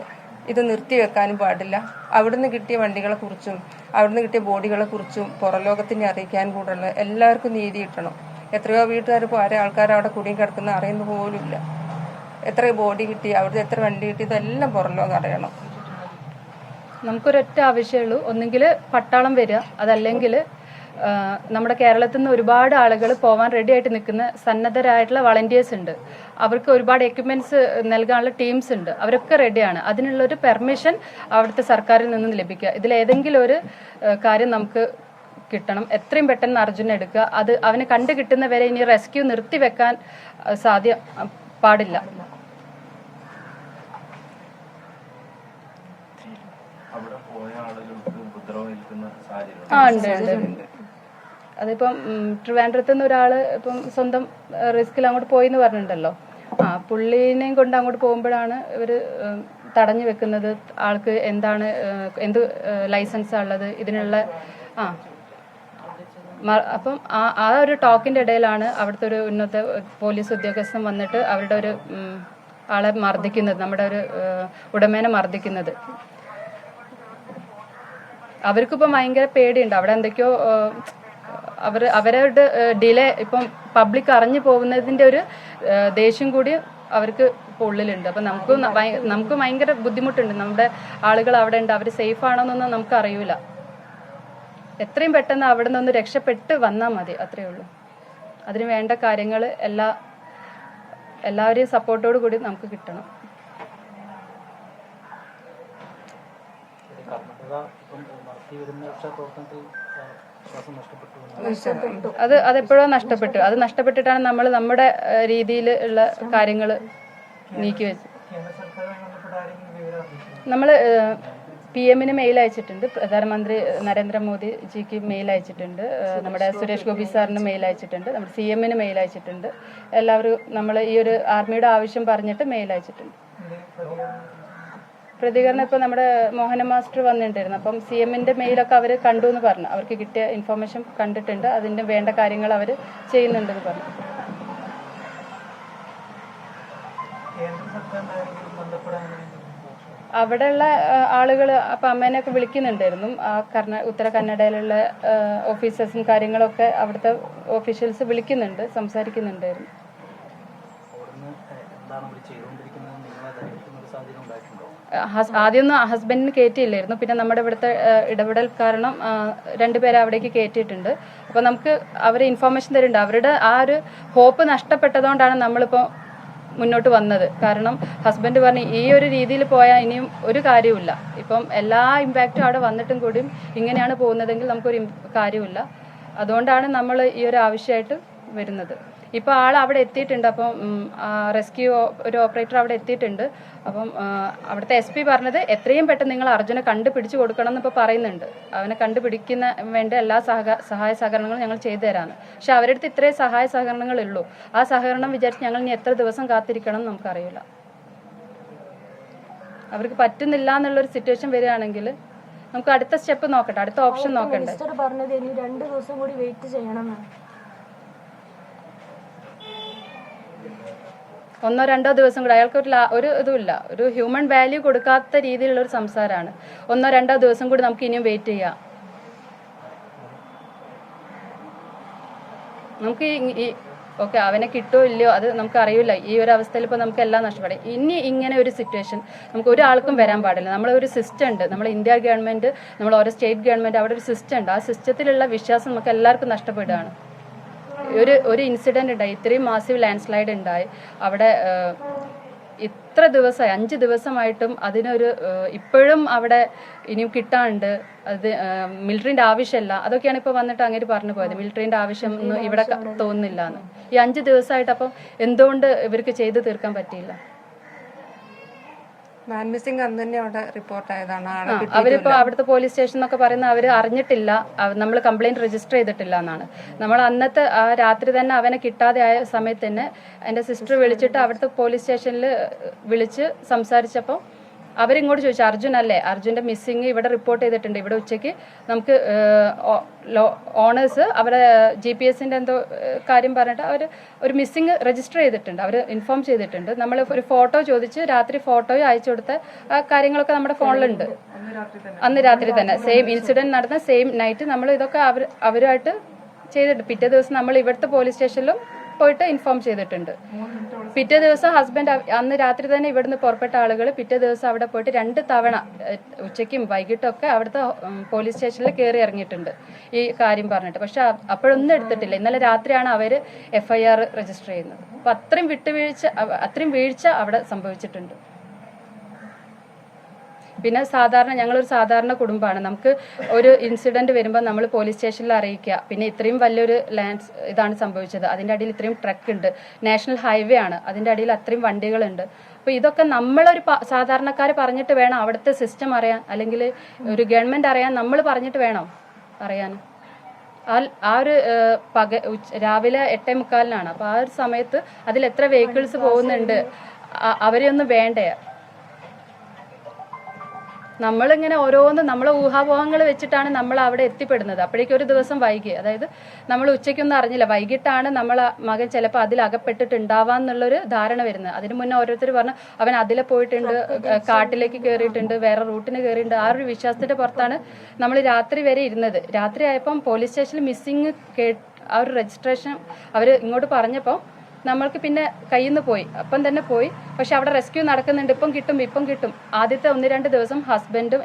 ഇത് നിർത്തിവെക്കാനും പാടില്ല. അവിടുന്ന് കിട്ടിയ വണ്ടികളെ കുറിച്ചും അവിടുന്ന് കിട്ടിയ ബോഡികളെ കുറിച്ചും പുറലോകത്തിനെ അറിയിക്കാൻ കൂടെയുള്ള എല്ലാവർക്കും നീതി കിട്ടണം. എത്രയോ വീട്ടുകാർ ഇപ്പോൾ ആൾക്കാർ അവിടെ കുടുങ്ങി കിടക്കുന്ന അറിയുന്ന പോലുമില്ല. എത്ര ബോഡി കിട്ടി, അവിടുത്തെ എത്ര വണ്ടി കിട്ടി, ഇതെല്ലാം പുറലോകം അറിയണം. നമുക്കൊരൊറ്റ ആവശ്യമുള്ളൂ, ഒന്നുകിൽ പട്ടാളം വരിക, അതല്ലെങ്കിൽ നമ്മുടെ കേരളത്തിൽ നിന്ന് ഒരുപാട് ആളുകൾ പോകാൻ റെഡി ആയിട്ട് നിൽക്കുന്ന സന്നദ്ധരായിട്ടുള്ള വളണ്ടിയേഴ്സ് ഉണ്ട്. അവർക്ക് ഒരുപാട് എക്യുപ്മെൻറ്റ്സ് നൽകാനുള്ള ടീംസ് ഉണ്ട്. അവരൊക്കെ റെഡിയാണ്. അതിനുള്ളൊരു പെർമിഷൻ അവിടുത്തെ സർക്കാരിൽ നിന്നും ലഭിക്കുക. ഇതിലേതെങ്കിലും ഒരു കാര്യം നമുക്ക് കിട്ടണം. എത്രയും പെട്ടെന്ന് അർജുനെ എടുക്കുക. അത് അവനെ കണ്ടു കിട്ടുന്നവരെ ഇനി റെസ്ക്യൂ നിർത്തിവെക്കാൻ പാടില്ല. ഉണ്ട്. അതിപ്പം ട്രിവാൻഡ്രത്ത് നിന്ന് ഒരാൾ ഇപ്പം സ്വന്തം റിസ്കിൽ അങ്ങോട്ട് പോയി എന്ന് പറഞ്ഞിട്ടുണ്ടല്ലോ. പുള്ളീനെയും കൊണ്ട് അങ്ങോട്ട് പോകുമ്പോഴാണ് ഇവർ തടഞ്ഞു വെക്കുന്നത്. ആൾക്ക് എന്ത് ലൈസൻസാണ് ഉള്ളത് ഇതിനുള്ള. അപ്പം ആ ഒരു ടോക്കിൻ്റെ ഇടയിലാണ് അവിടുത്തെ ഒരു ഉന്നത പോലീസ് ഉദ്യോഗസ്ഥൻ വന്നിട്ട് അവരുടെ ഒരു ആളെ മർദ്ദിക്കുന്നത്, നമ്മുടെ ഒരു ഉടമേനെ മർദ്ദിക്കുന്നത്. അവർക്കിപ്പോൾ ഭയങ്കര പേടിയുണ്ട്. അവിടെ എന്തൊക്കെയോ അവരുടെ ഡിലേ ഇപ്പം പബ്ലിക് അറിഞ്ഞു പോകുന്നതിൻ്റെ ഒരു ദേഷ്യം കൂടി അവർക്ക് ഇപ്പോൾ ഉള്ളിലുണ്ട്. അപ്പം നമുക്ക് ഭയങ്കര ബുദ്ധിമുട്ടുണ്ട്. നമ്മുടെ ആളുകൾ അവിടെ ഉണ്ട്, അവർ സേഫ് ആണോ എന്നൊന്നും നമുക്ക് അറിയില്ല. എത്രയും പെട്ടെന്ന് അവിടെ നിന്നൊന്ന് രക്ഷപ്പെട്ട് വന്നാൽ മതി, അത്രയേ ഉള്ളൂ. അതിന് വേണ്ട കാര്യങ്ങൾ എല്ലാവരെയും സപ്പോർട്ടോടു കൂടി നമുക്ക് കിട്ടണം. അതെപ്പോഴോ നഷ്ടപ്പെട്ടു. അത് നഷ്ടപ്പെട്ടിട്ടാണ് നമ്മൾ നമ്മുടെ രീതിയിൽ ഉള്ള കാര്യങ്ങൾ നീക്കി വെച്ചത്. നമ്മൾ PM-ന് മെയിൽ അയച്ചിട്ടുണ്ട്, പ്രധാനമന്ത്രി നരേന്ദ്രമോദിജിക്ക് മെയിൽ അയച്ചിട്ടുണ്ട്, നമ്മുടെ സുരേഷ് ഗോപി സാറിന് മെയിൽ അയച്ചിട്ടുണ്ട്, നമ്മുടെ CM-ന് മെയിൽ അയച്ചിട്ടുണ്ട്. എല്ലാവരും നമ്മൾ ഈ ഒരു ആർമിയുടെ ആവശ്യം പറഞ്ഞിട്ട് മെയിൽ അയച്ചിട്ടുണ്ട്. പ്രതികരണം ഇപ്പോൾ നമ്മുടെ മോഹന മാസ്റ്റർ വന്നിട്ടുണ്ടായിരുന്നു. അപ്പം CM-ന്റെ മെയിലൊക്കെ അവർ കണ്ടു എന്ന് പറഞ്ഞു. അവർക്ക് കിട്ടിയ ഇൻഫർമേഷൻ കണ്ടിട്ടുണ്ട്, അതിൻ്റെ വേണ്ട കാര്യങ്ങൾ അവർ ചെയ്യുന്നുണ്ടെന്ന് പറഞ്ഞു. അവിടെയുള്ള ആളുകൾ അപ്പം അമ്മേനെയൊക്കെ വിളിക്കുന്നുണ്ടായിരുന്നു. ഉത്തര കന്നഡയിലുള്ള ഓഫീസേഴ്സും കാര്യങ്ങളൊക്കെ അവിടുത്തെ ഓഫീഷ്യൽസ് വിളിക്കുന്നുണ്ട്, സംസാരിക്കുന്നുണ്ടായിരുന്നു. ആദ്യമൊന്നും ഹസ്ബൻഡിന് കയറ്റിയില്ലായിരുന്നു. പിന്നെ നമ്മുടെ ഇവിടുത്തെ ഇടപെടൽ കാരണം 2 പേരെ അവിടേക്ക് കയറ്റിയിട്ടുണ്ട്. അപ്പോൾ നമുക്ക് അവർ ഇൻഫർമേഷൻ തരുന്നുണ്ട്. അവരുടെ ആ ഒരു ഹോപ്പ് നഷ്ടപ്പെട്ടതുകൊണ്ടാണ് നമ്മളിപ്പോൾ മുന്നോട്ട് വന്നത്. കാരണം ഹസ്ബൻഡ് പറഞ്ഞു ഈ ഒരു രീതിയിൽ പോയാൽ ഇനിയും ഒരു കാര്യമില്ല. ഇപ്പം എല്ലാ ഇമ്പാക്റ്റും അവിടെ വന്നിട്ടും കൂടിയും ഇങ്ങനെയാണ് പോകുന്നതെങ്കിൽ നമുക്കൊരു കാര്യമില്ല. അതുകൊണ്ടാണ് നമ്മൾ ഈ ഒരു ആവശ്യമായിട്ട് വരുന്നത്. ഇപ്പോൾ ആൾ അവിടെ എത്തിയിട്ടുണ്ട്. അപ്പം റെസ്ക്യൂ ഒരു ഓപ്പറേറ്റർ അവിടെ എത്തിയിട്ടുണ്ട്. അപ്പം അവിടുത്തെ SP പറഞ്ഞത് എത്രയും പെട്ടെന്ന് നിങ്ങൾ അർജുനെ കണ്ടുപിടിച്ച് കൊടുക്കണം എന്നിപ്പോൾ പറയുന്നുണ്ട്. അവനെ കണ്ടുപിടിക്കുന്ന വേണ്ട എല്ലാ സഹായ സഹകരണങ്ങളും ഞങ്ങൾ ചെയ്തു തരാമെന്ന്. പക്ഷെ അവരുടെ അടുത്ത് ഇത്രയും സഹായ സഹകരണങ്ങളുള്ളൂ. ആ സഹകരണം വിചാരിച്ച് ഞങ്ങൾ ഇനി എത്ര ദിവസം കാത്തിരിക്കണം എന്ന് നമുക്കറിയില്ല. അവർക്ക് പറ്റുന്നില്ല എന്നുള്ളൊരു സിറ്റുവേഷൻ വരികയാണെങ്കിൽ നമുക്ക് അടുത്ത സ്റ്റെപ്പ് നോക്കട്ടെ, അടുത്ത ഓപ്ഷൻ നോക്കണ്ടേ. പറഞ്ഞത് ഇനി 2 ദിവസം കൂടി വെയിറ്റ് ചെയ്യണമെന്നാണ്. 1-2 ദിവസം കൂടെ അയാൾക്ക് ഒരു ഇതുമില്ല, ഒരു ഹ്യൂമൻ വാല്യൂ കൊടുക്കാത്ത രീതിയിലുള്ള ഒരു സംസാരമാണ്. 1-2 ദിവസം കൂടി നമുക്ക് ഇനിയും വെയിറ്റ് ചെയ്യാം. നമുക്ക് ഓക്കെ അവനെ കിട്ടുമോ ഇല്ലയോ അത് നമുക്ക് അറിയില്ല. ഈ ഒരു അവസ്ഥയിൽ ഇപ്പോൾ നമുക്ക് എല്ലാം നഷ്ടപ്പെടും. ഇനി ഇങ്ങനെ ഒരു സിറ്റുവേഷൻ നമുക്ക് ഒരാൾക്കും വരാൻ പാടില്ല. നമ്മളൊരു സിസ്റ്റം ഉണ്ട്, നമ്മൾ ഇന്ത്യ ഗവൺമെൻറ്, നമ്മൾ ഓരോ സ്റ്റേറ്റ് ഗവൺമെൻറ്, അവിടെ ഒരു സിസ്റ്റം ഉണ്ട്. ആ സിസ്റ്റത്തിലുള്ള വിശ്വാസം നമുക്ക് എല്ലാവർക്കും നഷ്ടപ്പെടുകയാണ്. ഒരു ഇൻസിഡൻറ്റ് ഉണ്ടായി, ഇത്രയും മാസീവ് ലാൻഡ് സ്ലൈഡ് ഉണ്ടായി അവിടെ. ഇത്ര ദിവസമായി 5 ദിവസമായിട്ടും അതിനൊരു ഇപ്പോഴും അവിടെ ഇനിയും കിട്ടാനുണ്ട്. അത് മിലിറ്ററിൻ്റെ ആവശ്യമില്ല. അതൊക്കെയാണ് ഇപ്പോൾ വന്നിട്ട് അങ്ങനെ പറഞ്ഞു പോയത്. മിലിറ്ററിൻ്റെ ആവശ്യം ഒന്നും ഇവിടെ തോന്നുന്നില്ല എന്ന്. ഈ 5 ദിവസമായിട്ട് അപ്പം എന്തുകൊണ്ട് ഇവർക്ക് ചെയ്ത് തീർക്കാൻ പറ്റിയില്ല? മാൻ മിസ്സിംഗ് അന്ന് തന്നെ അവിടെ റിപ്പോർട്ടായതാണ്. അവരിപ്പോൾ അവിടുത്തെ പോലീസ് സ്റ്റേഷൻ എന്നൊക്കെ പറയുന്ന അവർ അറിഞ്ഞിട്ടില്ല, നമ്മൾ കംപ്ലൈൻറ്റ് രജിസ്റ്റർ ചെയ്തിട്ടില്ല എന്നാണ്. നമ്മൾ അന്നത്തെ ആ രാത്രി തന്നെ അവനെ കിട്ടാതെ ആയ സമയത്ത് തന്നെ എൻ്റെ സിസ്റ്റർ വിളിച്ചിട്ട് അവിടുത്തെ പോലീസ് സ്റ്റേഷനിൽ വിളിച്ച് സംസാരിച്ചപ്പോൾ അവരിങ്ങോട്ട് ചോദിച്ചു, അർജുൻ അല്ലേ, അർജുൻ്റെ മിസ്സിങ് ഇവിടെ റിപ്പോർട്ട് ചെയ്തിട്ടുണ്ട്. ഇവിടെ ഉച്ചയ്ക്ക് നമുക്ക് ഓണേഴ്സ് അവരെ GPS-ൻ്റെ എന്തോ കാര്യം പറഞ്ഞിട്ട് അവർ ഒരു മിസ്സിങ് രജിസ്റ്റർ ചെയ്തിട്ടുണ്ട്, അവർ ഇൻഫോം ചെയ്തിട്ടുണ്ട്. നമ്മൾ ഒരു ഫോട്ടോ ചോദിച്ച് രാത്രി ഫോട്ടോയും അയച്ചു കൊടുത്ത കാര്യങ്ങളൊക്കെ നമ്മുടെ ഫോണിലുണ്ട്. അന്ന് രാത്രി തന്നെ സെയിം ഇൻസിഡൻറ്റ് നടന്ന സെയിം നൈറ്റ് നമ്മൾ ഇതൊക്കെ അവരുമായിട്ട് ചെയ്തിട്ടുണ്ട്. പിറ്റേ ദിവസം നമ്മൾ ഇവിടുത്തെ പോലീസ് സ്റ്റേഷനിലും പോയിട്ട് ഇൻഫോം ചെയ്തിട്ടുണ്ട്. പിറ്റേ ദിവസം ഹസ്ബൻഡ് അന്ന് രാത്രി തന്നെ ഇവിടുന്ന് പുറപ്പെട്ട ആളുകൾ പിറ്റേ ദിവസം അവിടെ പോയിട്ട് 2 തവണ ഉച്ചയ്ക്കും വൈകിട്ടൊക്കെ അവിടുത്തെ പോലീസ് സ്റ്റേഷനിൽ കയറി ഇറങ്ങിയിട്ടുണ്ട് ഈ കാര്യം പറഞ്ഞിട്ട്. പക്ഷെ അപ്പോഴൊന്നും എടുത്തിട്ടില്ല. ഇന്നലെ രാത്രിയാണ് അവർ FIR രജിസ്റ്റർ ചെയ്യുന്നത്. അപ്പോൾ അത്രയും വീഴ്ച അവിടെ സംഭവിച്ചിട്ടുണ്ട്. പിന്നെ ഞങ്ങളൊരു സാധാരണ കുടുംബമാണ്. നമുക്ക് ഒരു ഇൻസിഡൻറ്റ് വരുമ്പോൾ നമ്മൾ പോലീസ് സ്റ്റേഷനിൽ അറിയിക്കുക. പിന്നെ ഇത്രയും വലിയൊരു ഇതാണ് സംഭവിച്ചത്. അതിൻ്റെ അടിയിൽ ഇത്രയും ട്രക്ക് ഉണ്ട്, നാഷണൽ ഹൈവേ ആണ്, അതിൻ്റെ അടിയിൽ അത്രയും വണ്ടികളുണ്ട്. അപ്പോൾ ഇതൊക്കെ നമ്മളൊരു സാധാരണക്കാർ പറഞ്ഞിട്ട് വേണം അവിടുത്തെ സിസ്റ്റം അറിയാൻ, അല്ലെങ്കിൽ ഒരു ഗവൺമെൻറ് അറിയാൻ നമ്മൾ പറഞ്ഞിട്ട് വേണം അറിയാൻ. ആ ഒരു രാവിലെ 8:45 അപ്പോൾ ആ ഒരു സമയത്ത് അതിൽ എത്ര വെഹിക്കിൾസ് പോകുന്നുണ്ട്, അവരെയൊന്നും വേണ്ടേ? നമ്മളിങ്ങനെ ഓരോന്ന് നമ്മളെ ഊഹാപോഹങ്ങൾ വെച്ചിട്ടാണ് നമ്മൾ അവിടെ എത്തിപ്പെടുന്നത്. അപ്പോഴേക്കും ഒരു ദിവസം വൈകി, അതായത് നമ്മൾ ഉച്ചയ്ക്കൊന്നും അറിഞ്ഞില്ല, വൈകിട്ടാണ് നമ്മളെ മകൻ ചിലപ്പോൾ അതിൽ അകപ്പെട്ടിട്ടുണ്ടാവാന്നുള്ളൊരു ധാരണ വരുന്നത്. അതിന് മുന്നേ ഓരോരുത്തർ പറഞ്ഞു അവൻ അതിലെ പോയിട്ടുണ്ട്, കാട്ടിലേക്ക് കയറിയിട്ടുണ്ട്, വേറെ റൂട്ടിന് കയറിയിട്ടുണ്ട്. ആ ഒരു വിശ്വാസത്തിന്റെ പുറത്താണ് നമ്മൾ രാത്രി വരെ ഇരുന്നത്. രാത്രി ആയപ്പം പോലീസ് സ്റ്റേഷനിൽ മിസ്സിങ് ആ ഒരു രജിസ്ട്രേഷൻ അവർ ഇങ്ങോട്ട് പറഞ്ഞപ്പോൾ നമ്മൾക്ക് പിന്നെ കയ്യിൽ നിന്ന് പോയി, അപ്പം തന്നെ പോയി. പക്ഷെ അവിടെ റെസ്ക്യൂ നടക്കുന്നുണ്ട്, ഇപ്പം കിട്ടും. ആദ്യത്തെ 1-2 ദിവസം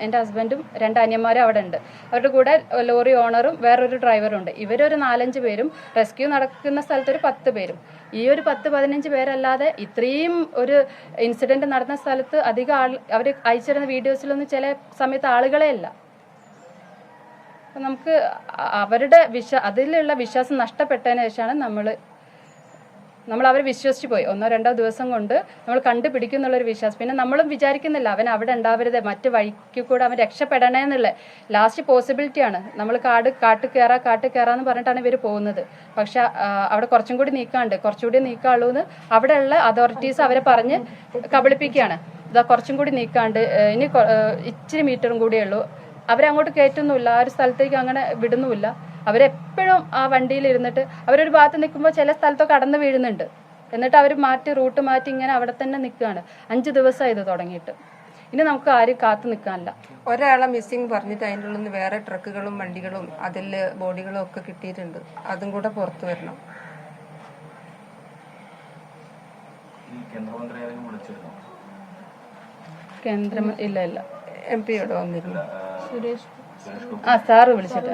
എൻ്റെ ഹസ്ബൻഡും 2 അനിയന്മാരും അവിടെ ഉണ്ട്. അവരുടെ കൂടെ ലോറി ഓണറും വേറൊരു ഡ്രൈവറും ഉണ്ട്. ഇവരൊരു 4-5 പേരും, റെസ്ക്യൂ നടക്കുന്ന സ്ഥലത്ത് ഒരു 10 പേരും. ഈ ഒരു 10-15 പേരല്ലാതെ ഇത്രയും ഒരു ഇൻസിഡന്റ് നടന്ന സ്ഥലത്ത് അധികം അവർ അയച്ചിരുന്ന വീഡിയോസിലൊന്നും ചില സമയത്ത് ആളുകളെ അല്ല. നമുക്ക് അവരുടെ അതിലുള്ള വിശ്വാസം നഷ്ടപ്പെട്ടതിന് ശേഷമാണ് നമ്മൾ അവരെ വിശ്വസിച്ച് പോയി. 1-2 ദിവസം കൊണ്ട് നമ്മൾ കണ്ടുപിടിക്കുന്നുള്ളൊരു വിശ്വാസം. പിന്നെ നമ്മളും വിചാരിക്കുന്നില്ല അവൻ അവിടെ ഉണ്ടാവരുത്, മറ്റു വഴിക്ക് കൂടെ അവൻ രക്ഷപ്പെടണേ എന്നുള്ള ലാസ്റ്റ് പോസിബിലിറ്റിയാണ്. നമ്മൾ കാട്ട് കയറാന്ന് പറഞ്ഞിട്ടാണ് ഇവർ പോകുന്നത്. പക്ഷെ അവിടെ കുറച്ചുകൂടി നീക്കാനുള്ളൂ എന്ന് അവിടെയുള്ള അതോറിറ്റീസ് അവരെ പറഞ്ഞ് കബളിപ്പിക്കുകയാണ്. ഇതാ കുറച്ചും കൂടി നീക്കാണ്ട്, ഇനി ഇച്ചിരി മീറ്ററും കൂടിയേ ഉള്ളൂ. അവരങ്ങോട്ട് കയറ്റുന്നുമില്ല, ആ ഒരു സ്ഥലത്തേക്ക് അങ്ങനെ വിടുന്നുമില്ല. അവരെപ്പോഴും ആ വണ്ടിയിൽ ഇരുന്നിട്ട് അവരൊരു ഭാഗത്ത് നിൽക്കുമ്പോൾ ചില സ്ഥലത്തൊക്കെ കടന്നു വീഴുന്നുണ്ട്. എന്നിട്ട് അവർ റൂട്ട് മാറ്റി ഇങ്ങനെ അവിടെ തന്നെ നിൽക്കുകയാണ്. 5 ദിവസമായി ഇത് തുടങ്ങിയിട്ട്. ഇനി നമുക്ക് ആരും കാത്തു നിൽക്കാനില്ല. ഒരാളെ മിസ്സിങ് പറഞ്ഞിട്ട് അതിൻ്റെ ഉള്ളിൽ നിന്ന് വേറെ ട്രക്കുകളും വണ്ടികളും അതിൽ ബോഡികളും ഒക്കെ കിട്ടിയിട്ടുണ്ട്. അതും കൂടെ പുറത്തു വരണം. കേന്ദ്രം ഇല്ല MP യോട് വന്നിരുന്നു. സാറ് വിളിച്ചിട്ട്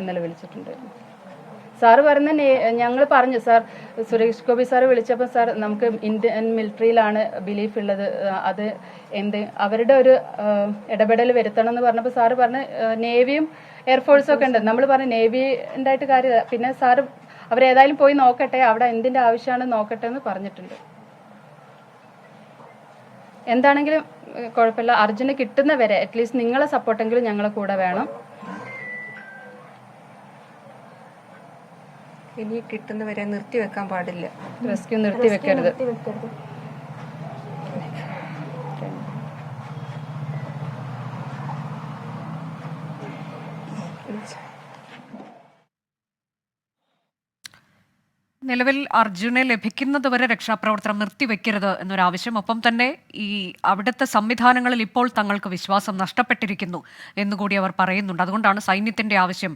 ഇന്നലെ വിളിച്ചിട്ടുണ്ടായിരുന്നു. സാറ് പറഞ്ഞ ഞങ്ങൾ പറഞ്ഞു, സാർ സുരേഷ് ഗോപി സാറ് വിളിച്ചപ്പോൾ സാർ നമുക്ക് ഇന്ത്യൻ മിലിറ്ററിയിലാണ് ബിലീഫ് ഉള്ളത്, അത് അവരുടെ ഒരു ഇടപെടൽ വരുത്തണം എന്ന് പറഞ്ഞപ്പോൾ സാറ് പറഞ്ഞ് നേവിയും എയർഫോഴ്സും ഒക്കെ ഉണ്ട്. നമ്മൾ പറഞ്ഞു നേവി ഉണ്ടായിട്ട് കാര്യമില്ല, പിന്നെ സാറ് അവരേതായാലും പോയി നോക്കട്ടെ, അവിടെ എന്തിൻ്റെ ആവശ്യമാണ് നോക്കട്ടെ എന്ന് പറഞ്ഞിട്ടുണ്ട്. എന്താണെങ്കിലും കുഴപ്പമില്ല, അർജുന് കിട്ടുന്നവരെ അറ്റ്ലീസ്റ്റ് നിങ്ങളെ സപ്പോർട്ടെങ്കിലും ഞങ്ങളെ കൂടെ വേണം. ഇനി കിട്ടുന്നവരെ നിർത്തിവെക്കാൻ പാടില്ല, റെസ്ക്യൂ നിർത്തിവെക്കരുത്. നിലവിൽ അർജുനെ ലഭിക്കുന്നതുവരെ രക്ഷാപ്രവർത്തനം നിർത്തിവെക്കരുത് എന്നൊരാവശ്യം, ഒപ്പം തന്നെ ഈ അവിടുത്തെ സംവിധാനങ്ങളിൽ ഇപ്പോൾ തങ്ങൾക്ക് വിശ്വാസം നഷ്ടപ്പെട്ടിരിക്കുന്നു എന്നുകൂടി അവർ പറയുന്നുണ്ട്. അതുകൊണ്ടാണ് സൈന്യത്തിൻ്റെ ആവശ്യം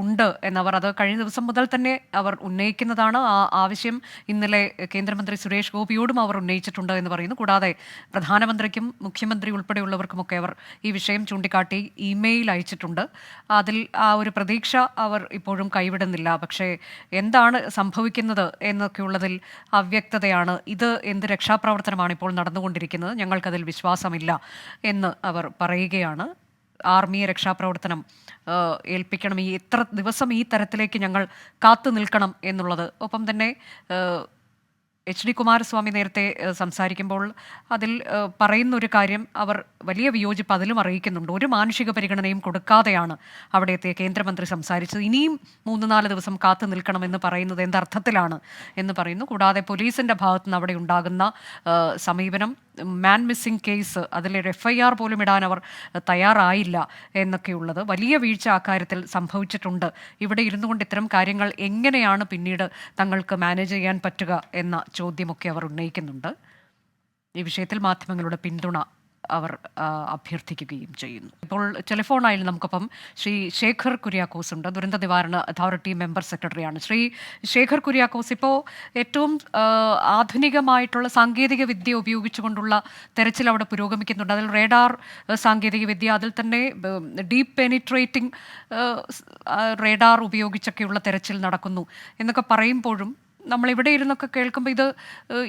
ഉണ്ട് എന്നവർ അത് കഴിഞ്ഞ ദിവസം മുതൽ തന്നെ അവർ ഉന്നയിക്കുന്നതാണ്. ആ ആവശ്യം ഇന്നലെ കേന്ദ്രമന്ത്രി സുരേഷ് ഗോപിയോടും അവർ ഉന്നയിച്ചിട്ടുണ്ട് എന്ന് പറയുന്നു. കൂടാതെ പ്രധാനമന്ത്രിക്കും മുഖ്യമന്ത്രി ഉൾപ്പെടെയുള്ളവർക്കുമൊക്കെ അവർ ഈ വിഷയം ചൂണ്ടിക്കാട്ടി ഇമെയിൽ അയച്ചിട്ടുണ്ട്. അതിൽ ആ ഒരു പ്രതീക്ഷ അവർ ഇപ്പോഴും കൈവിടുന്നില്ല. പക്ഷേ എന്താണ് സംഭവിക്കുന്നത് എന്നൊക്കെയുള്ളതിൽ അവ്യക്തതയാണ്. ഇത് എന്ത് രക്ഷാപ്രവർത്തനമാണ് ഇപ്പോൾ നടന്നുകൊണ്ടിരിക്കുന്നത്, ഞങ്ങൾക്കതിൽ വിശ്വാസമില്ല എന്ന് അവർ പറയുകയാണ്. ആർമിയെ രക്ഷാപ്രവർത്തനം ഏൽപ്പിക്കണം, ഈ എത്ര ദിവസം ഈ തരത്തിലേക്ക് ഞങ്ങൾ കാത്തു നിൽക്കണം എന്നുള്ളത്. ഒപ്പം തന്നെ HD കുമാരസ്വാമി നേരത്തെ സംസാരിക്കുമ്പോൾ അതിൽ പറയുന്നൊരു കാര്യം, അവർ വലിയ വിയോജിപ്പ് അതിലും അറിയിക്കുന്നുണ്ട്. ഒരു മാനുഷിക പരിഗണനയും കൊടുക്കാതെയാണ് അവിടെ എത്തിയ കേന്ദ്രമന്ത്രി സംസാരിച്ചത്. ഇനിയും 3-4 ദിവസം കാത്തു നിൽക്കണമെന്ന് പറയുന്നത് എന്തർത്ഥത്തിലാണ് എന്ന് പറയുന്നു. കൂടാതെ പോലീസിൻ്റെ ഭാഗത്തു നിന്ന് അവിടെ ഉണ്ടാകുന്ന സമീപനം, മാൻ മിസ്സിംഗ് കേസ് അതിലൊരു FIR പോലും ഇടാൻ അവർ തയ്യാറായില്ല എന്നൊക്കെയുള്ളത് വലിയ വീഴ്ച അക്കാര്യത്തിൽ സംഭവിച്ചിട്ടുണ്ട്. ഇവിടെ ഇരുന്നു കൊണ്ട് ഇത്തരം കാര്യങ്ങൾ എങ്ങനെയാണ് പിന്നീട് തങ്ങൾക്ക് മാനേജ് ചെയ്യാൻ പറ്റുക എന്ന ചോദ്യമൊക്കെ അവർ ഉന്നയിക്കുന്നുണ്ട്. ഈ വിഷയത്തിൽ മാധ്യമങ്ങളുടെ പിന്തുണ അവർ അഭ്യർത്ഥിക്കുകയും ചെയ്യുന്നു. ഇപ്പോൾ ടെലിഫോണായി നമുക്കൊപ്പം ശ്രീ ശേഖർ കുര്യാക്കോസ് ഉണ്ട്, ദുരന്ത നിവാരണ അതോറിറ്റി മെമ്പർ സെക്രട്ടറിയാണ്. ശ്രീ ശേഖർ കുര്യാക്കോസ്, ഇപ്പോൾ ഏറ്റവും ആധുനികമായിട്ടുള്ള സാങ്കേതിക വിദ്യ ഉപയോഗിച്ചുകൊണ്ടുള്ള തെരച്ചിൽ അവിടെ പുരോഗമിക്കുന്നുണ്ട്. അതിൽ റേഡാർ സാങ്കേതിക വിദ്യ, അതിൽ തന്നെ ഡീപ്പ് പെനിട്രേറ്റിംഗ് റേഡാർ ഉപയോഗിച്ചൊക്കെയുള്ള തെരച്ചിൽ നടക്കുന്നു എന്നൊക്കെ പറയുമ്പോഴും നമ്മളിവിടെ ഇരുന്നൊക്കെ കേൾക്കുമ്പോൾ ഇത്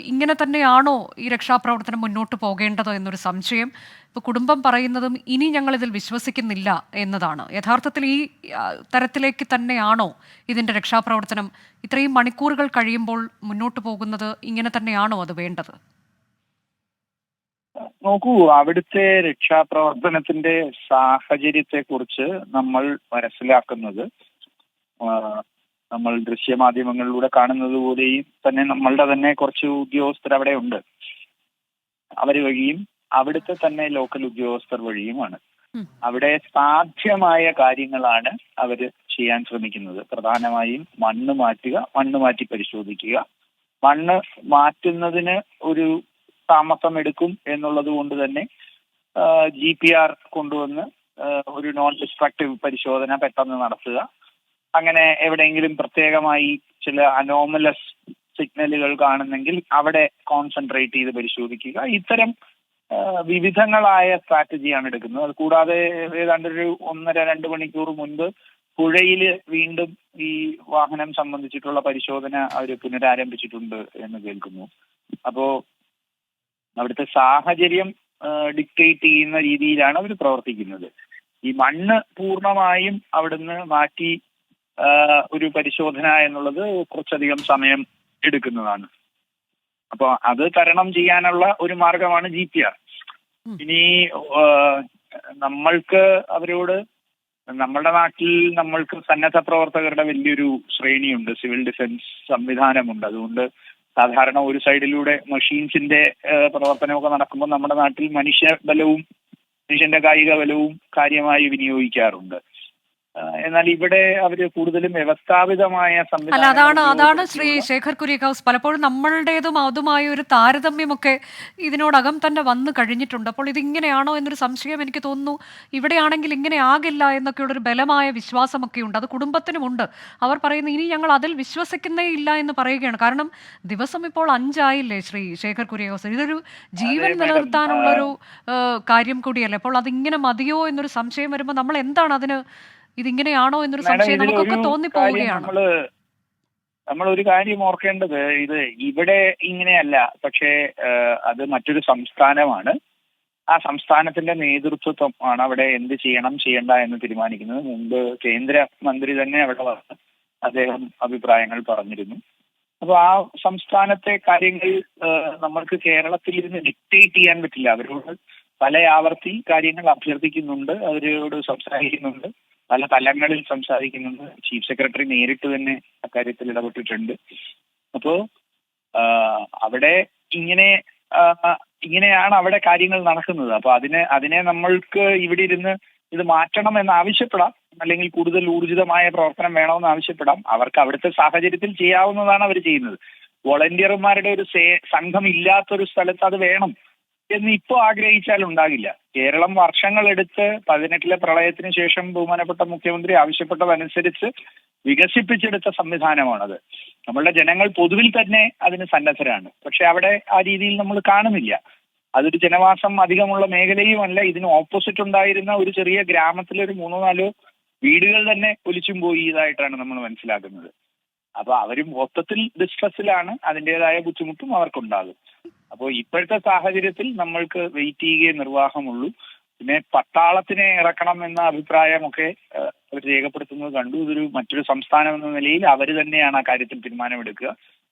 ഇങ്ങനെ തന്നെയാണോ ഈ രക്ഷാപ്രവർത്തനം മുന്നോട്ട് പോകേണ്ടത് എന്നൊരു സംശയം. ഇപ്പോൾ കുടുംബം പറയുന്നതും ഇനി ഞങ്ങളിതിൽ വിശ്വസിക്കുന്നില്ല എന്നതാണ്. യഥാർത്ഥത്തിൽ ഈ തരത്തിലേക്ക് തന്നെയാണോ ഇതിൻ്റെ രക്ഷാപ്രവർത്തനം ഇത്രയും മണിക്കൂറുകൾ കഴിയുമ്പോൾ മുന്നോട്ട് പോകുന്നത്? ഇങ്ങനെ തന്നെയാണോ അത് വേണ്ടത്? നോക്കൂ, അവിടുത്തെ രക്ഷാപ്രവർത്തനത്തിന്റെ സാഹചര്യത്തെ കുറിച്ച് നമ്മൾ മനസ്സിലാക്കുന്നത് നമ്മൾ ദൃശ്യമാധ്യമങ്ങളിലൂടെ കാണുന്നത് പോലെയും തന്നെ നമ്മളുടെ തന്നെ കുറച്ച് ഉദ്യോഗസ്ഥർ അവിടെ ഉണ്ട്. അവർ വഴിയും അവിടുത്തെ തന്നെ ലോക്കൽ ഉദ്യോഗസ്ഥർ വഴിയുമാണ്. അവിടെ സാധ്യമായ കാര്യങ്ങളാണ് അവര് ചെയ്യാൻ ശ്രമിക്കുന്നത്. പ്രധാനമായും മണ്ണ് മാറ്റുക, മണ്ണ് മാറ്റി പരിശോധിക്കുക. മണ്ണ് മാറ്റുന്നതിന് ഒരു താമസം എടുക്കും എന്നുള്ളത് കൊണ്ട് തന്നെ GPR കൊണ്ടുവന്ന് ഒരു നോൺ ഡിസ്ട്രക്റ്റീവ് പരിശോധന പെട്ടെന്ന് നടത്തുക. അങ്ങനെ എവിടെയെങ്കിലും പ്രത്യേകമായി ചില അനോമലസ് സിഗ്നലുകൾ കാണുന്നെങ്കിൽ അവിടെ കോൺസെൻട്രേറ്റ് ചെയ്ത് പരിശോധിക്കുക. ഇത്തരം വിവിധങ്ങളായ സ്ട്രാറ്റജിയാണ് എടുക്കുന്നത്. അത് കൂടാതെ ഏതാണ്ട് ഒരു 1.5-2 മണിക്കൂർ മുൻപ് പുഴയിൽ വീണ്ടും ഈ വാഹനം സംബന്ധിച്ചിട്ടുള്ള പരിശോധന അവർ പുനരാരംഭിച്ചിട്ടുണ്ട് എന്ന് കേൾക്കുന്നു. അപ്പോ അവിടുത്തെ സാഹചര്യം ഡിക്റ്റേറ്റ് ചെയ്യുന്ന രീതിയിലാണ് അവർ പ്രവർത്തിക്കുന്നത്. ഈ മണ്ണ് പൂർണ്ണമായും അവിടുന്ന് മാറ്റി ഒരു പരിശോധന എന്നുള്ളത് കുറച്ചധികം സമയം എടുക്കുന്നതാണ്. അപ്പോൾ അത് തരണം ചെയ്യാനുള്ള ഒരു മാർഗമാണ് GPR. ഇനി നമ്മൾക്ക് അവരോട്, നമ്മുടെ നാട്ടിൽ നമ്മൾക്ക് സന്നദ്ധ പ്രവർത്തകരുടെ വലിയൊരു ശ്രേണിയുണ്ട്, സിവിൽ ഡിഫൻസ് സംവിധാനമുണ്ട്. അതുകൊണ്ട് സാധാരണ ഒരു സൈഡിലൂടെ മെഷീൻസിന്റെ പ്രവർത്തനമൊക്കെ നടക്കുമ്പോൾ നമ്മുടെ നാട്ടിൽ മനുഷ്യന്റെ കായിക ബലവും കാര്യമായി വിനിയോഗിക്കാറുണ്ട്. എന്നാൽ ഇവിടെ അവര് കൂടുതലും വ്യവസ്ഥാപിതമായ അല്ല, അതാണ് ശ്രീ ശേഖർ കുര്യക്കാസ്, പലപ്പോഴും നമ്മളുടേതും അതുമായ ഒരു താരതമ്യമൊക്കെ ഇതിനോടകം തന്നെ വന്നു കഴിഞ്ഞിട്ടുണ്ട്. അപ്പോൾ ഇതിങ്ങനെയാണോ എന്നൊരു സംശയം എനിക്ക് തോന്നുന്നു. ഇവിടെയാണെങ്കിൽ ഇങ്ങനെ ആകില്ല എന്നൊക്കെയുള്ളൊരു ബലമായ വിശ്വാസമൊക്കെ ഉണ്ട്. അത് കുടുംബത്തിനുമുണ്ട്. അവർ പറയുന്നു ഇനി ഞങ്ങൾ അതിൽ വിശ്വസിക്കുന്നേ ഇല്ല എന്ന് പറയുകയാണ്. കാരണം ദിവസം ഇപ്പോൾ 5 ആയില്ലേ ശ്രീ ശേഖർ കുര്യക്കാസ്? ഇതൊരു ജീവൻ നിലനിർത്താനുള്ളൊരു കാര്യം കൂടിയല്ലേ. അപ്പോൾ അതിങ്ങനെ മതിയോ എന്നൊരു സംശയം വരുമ്പോൾ നമ്മൾ എന്താണ് അതിന്, ഇതിങ്ങനെയാണോ എന്നൊരു സംശയം നമുക്കൊക്കെ തോന്നിപ്പോവുകയാണ്. നമ്മൾ ഒരു കാര്യം ഓർക്കേണ്ടത്, ഇത് ഇവിടെ ഇങ്ങനെയല്ല, പക്ഷേ അത് മറ്റൊരു സംസ്ഥാനമാണ്. ആ സംസ്ഥാനത്തിന്റെ നേതൃത്വമാണ് അവിടെ എന്ത് ചെയ്യണം ചെയ്യണ്ട എന്ന് തീരുമാനിക്കുന്നത്. മുമ്പ് കേന്ദ്രമന്ത്രി തന്നെ അവിടെ വന്ന് അദ്ദേഹം അഭിപ്രായങ്ങൾ പറഞ്ഞിരുന്നു. അപ്പൊ ആ സംസ്ഥാനത്തെ കാര്യങ്ങൾ നമ്മൾക്ക് കേരളത്തിൽ ഇരുന്ന് ഡിക്റ്റേറ്റ് ചെയ്യാൻ പറ്റില്ല. അവരോട് പല ആവർത്തി കാര്യങ്ങൾ അഭ്യർത്ഥിക്കുന്നുണ്ട്, അവരോട് സംസാരിക്കുന്നുണ്ട്, പല തലങ്ങളിൽ സംസാരിക്കുന്നുണ്ട്. ചീഫ് സെക്രട്ടറി നേരിട്ട് തന്നെ അക്കാര്യത്തിൽ ഇടപെട്ടിട്ടുണ്ട്. അപ്പോ അവിടെ ഇങ്ങനെയാണ് അവിടെ കാര്യങ്ങൾ നടക്കുന്നത്. അപ്പൊ അതിനെ നമ്മൾക്ക് ഇവിടെ ഇരുന്ന് ഇത് മാറ്റണം എന്ന് ആവശ്യപ്പെടാം, അല്ലെങ്കിൽ കൂടുതൽ ഊർജിതമായ പ്രവർത്തനം വേണമെന്ന് ആവശ്യപ്പെടാം. അവർക്ക് അവിടുത്തെ സാഹചര്യത്തിൽ ചെയ്യാവുന്നതാണ് അവർ ചെയ്യുന്നത്. വോളണ്ടിയർമാരുടെ ഒരു സംഘം ഇല്ലാത്തൊരു സ്ഥലത്ത് അത് വേണം എന്ന് ഇപ്പോൾ ആഗ്രഹിച്ചാൽ ഉണ്ടാകില്ല. കേരളം വർഷങ്ങളെടുത്ത് 18 പ്രളയത്തിന് ശേഷം ബഹുമാനപ്പെട്ട മുഖ്യമന്ത്രി ആവശ്യപ്പെട്ടതനുസരിച്ച് വികസിപ്പിച്ചെടുത്ത സംവിധാനമാണത്. നമ്മളുടെ ജനങ്ങൾ പൊതുവിൽ തന്നെ അതിന് സന്നദ്ധരാണ്. പക്ഷെ അവിടെ ആ രീതിയിൽ നമ്മൾ കാണുന്നില്ല. അതൊരു ജനവാസം അധികമുള്ള മേഖലയുമല്ല. ഇതിന് ഓപ്പോസിറ്റ് ഉണ്ടായിരുന്ന ഒരു ചെറിയ ഗ്രാമത്തിലെ ഒരു 3-4 വീടുകൾ തന്നെ ഒലിച്ചും പോയി ഇതായിട്ടാണ് നമ്മൾ മനസ്സിലാക്കുന്നത്. അപ്പൊ അവരും മൊത്തത്തിൽ ഡിസ്ട്രസ്സിലാണ്. അതിൻ്റെതായ ബുദ്ധിമുട്ടും അവർക്കുണ്ടാകും. അപ്പോൾ ഇപ്പോഴത്തെ സാഹചര്യത്തിൽ നമ്മൾക്ക് വെയിറ്റ് ചെയ്യുകയേ നിർവാഹമുള്ളൂ. പിന്നെ പട്ടാളത്തിനെ ഇറക്കണം എന്ന അഭിപ്രായമൊക്കെ അവർ രേഖപ്പെടുത്തുന്നത് കണ്ടു. ഇതൊരു മറ്റൊരു സംസ്ഥാനം എന്ന നിലയിൽ അവർ തന്നെയാണ് ആ കാര്യത്തിൽ തീരുമാനമെടുക്കുക.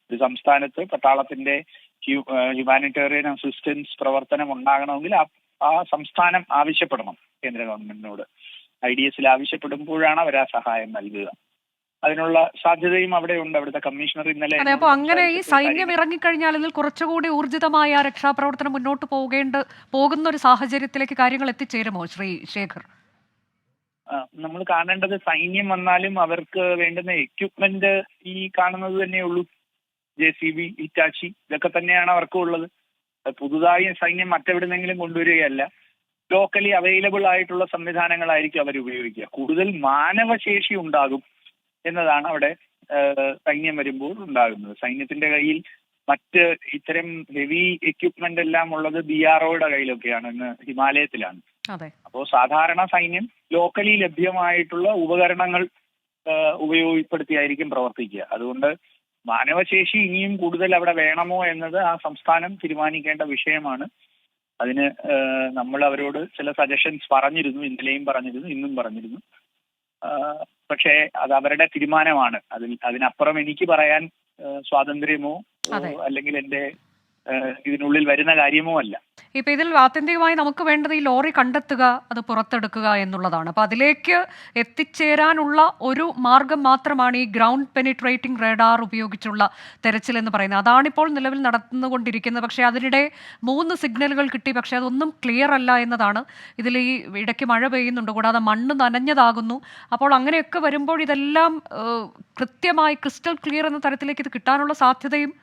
ഒരു സംസ്ഥാനത്ത് പട്ടാളത്തിന്റെ ഹ്യൂമാനിറ്റേറിയൻ അസിസ്റ്റൻസ് പ്രവർത്തനം ഉണ്ടാകണമെങ്കിൽ ആ സംസ്ഥാനം ആവശ്യപ്പെടണം കേന്ദ്ര ഗവൺമെന്റിനോട്. IDSൽ ആവശ്യപ്പെടുമ്പോഴാണ് അവർ ആ സഹായം നൽകുക. അതിനുള്ള സാധ്യതയും അവിടെ ഉണ്ട്. അവിടുത്തെ കമ്മീഷണർ ഇന്നലെ. അതെ, അപ്പോൾ അങ്ങനെ ഈ സൈന്യം ഇറങ്ങിക്കഴിഞ്ഞാൽ ഇതിൽ കുറച്ചുകൂടി ഊർജിതമായ രക്ഷാപ്രവർത്തനം മുന്നോട്ട് പോകുന്ന ഒരു സാഹചര്യത്തിലേക്ക് കാര്യങ്ങൾ എത്തിച്ചേരുമോ ശ്രീ ശേഖർ? നമ്മൾ കാണേണ്ടത്, സൈന്യം വന്നാലും അവർക്ക് വേണ്ടുന്ന എക്യുപ്മെന്റ് ഈ കാണുന്നത് തന്നെയുള്ളൂ. JCB, ഹിറ്റാച്ചി, ഇതൊക്കെ തന്നെയാണ് അവർക്കും ഉള്ളത്. പുതുതായി സൈന്യം മറ്റെവിടുന്നെങ്കിലും കൊണ്ടുവരികയല്ല. ലോക്കലി അവൈലബിൾ ആയിട്ടുള്ള സംവിധാനങ്ങളായിരിക്കും അവർ ഉപയോഗിക്കുക. കൂടുതൽ മാനവശേഷി ഉണ്ടാകും എന്നതാണ് അവിടെ സൈന്യം വരുമ്പോൾ ഉണ്ടാകുന്നത്. സൈന്യത്തിന്റെ കയ്യിൽ മറ്റ് ഇത്തരം ഹെവി എക്യുപ്മെന്റ് എല്ലാം ഉള്ളത് BROയുടെ കയ്യിലൊക്കെയാണ്, ഇന്ന് ഹിമാലയത്തിലാണ്. അപ്പോൾ സാധാരണ സൈന്യം ലോക്കലി ലഭ്യമായിട്ടുള്ള ഉപകരണങ്ങൾ ഉപയോഗപ്പെടുത്തിയായിരിക്കും പ്രവർത്തിക്കുക. അതുകൊണ്ട് മാനവശേഷി ഇനിയും കൂടുതൽ അവിടെ വേണമോ എന്നത് ആ സംസ്ഥാനം തീരുമാനിക്കേണ്ട വിഷയമാണ്. അതിന് നമ്മൾ അവരോട് ചില സജഷൻസ് പറഞ്ഞിരുന്നു, ഇന്നലെയും പറഞ്ഞിരുന്നു, ഇന്നും പറഞ്ഞിരുന്നു. പക്ഷേ അത് അവരുടെ തീരുമാനമാണ്. അതിനപ്പുറം എനിക്ക് പറയാൻ സ്വാതന്ത്ര്യമോ അല്ലെങ്കിൽ എന്റെ ഇതിനുള്ളിൽ വരുന്ന കാര്യമോ അല്ല. ഇപ്പൊ ഇതിൽ ആത്യന്തികമായി നമുക്ക് വേണ്ടത് ഈ ലോറി കണ്ടെത്തുക, അത് പുറത്തെടുക്കുക എന്നുള്ളതാണ്. അപ്പൊ അതിലേക്ക് എത്തിച്ചേരാനുള്ള ഒരു മാർഗം മാത്രമാണ് ഈ ഗ്രൗണ്ട് പെനിട്രേറ്റിംഗ് റേഡാർ ഉപയോഗിച്ചുള്ള തെരച്ചിൽ എന്ന് പറയുന്നത്. അതാണിപ്പോൾ നിലവിൽ നടന്നുകൊണ്ടിരിക്കുന്നത്. പക്ഷേ അതിനിടെ 3 സിഗ്നലുകൾ കിട്ടി, പക്ഷേ അതൊന്നും ക്ലിയർ അല്ല എന്നതാണ്. ഇതിൽ ഈ ഇടയ്ക്ക് മഴ പെയ്യുന്നുണ്ട്, കൂടാതെ മണ്ണ് നനഞ്ഞതാകുന്നു. അപ്പോൾ അങ്ങനെയൊക്കെ വരുമ്പോൾ ഇതെല്ലാം കൃത്യമായി ക്രിസ്റ്റൽ ക്ലിയർ എന്ന തരത്തിലേക്ക് ഇത് കിട്ടാനുള്ള സാധ്യതയും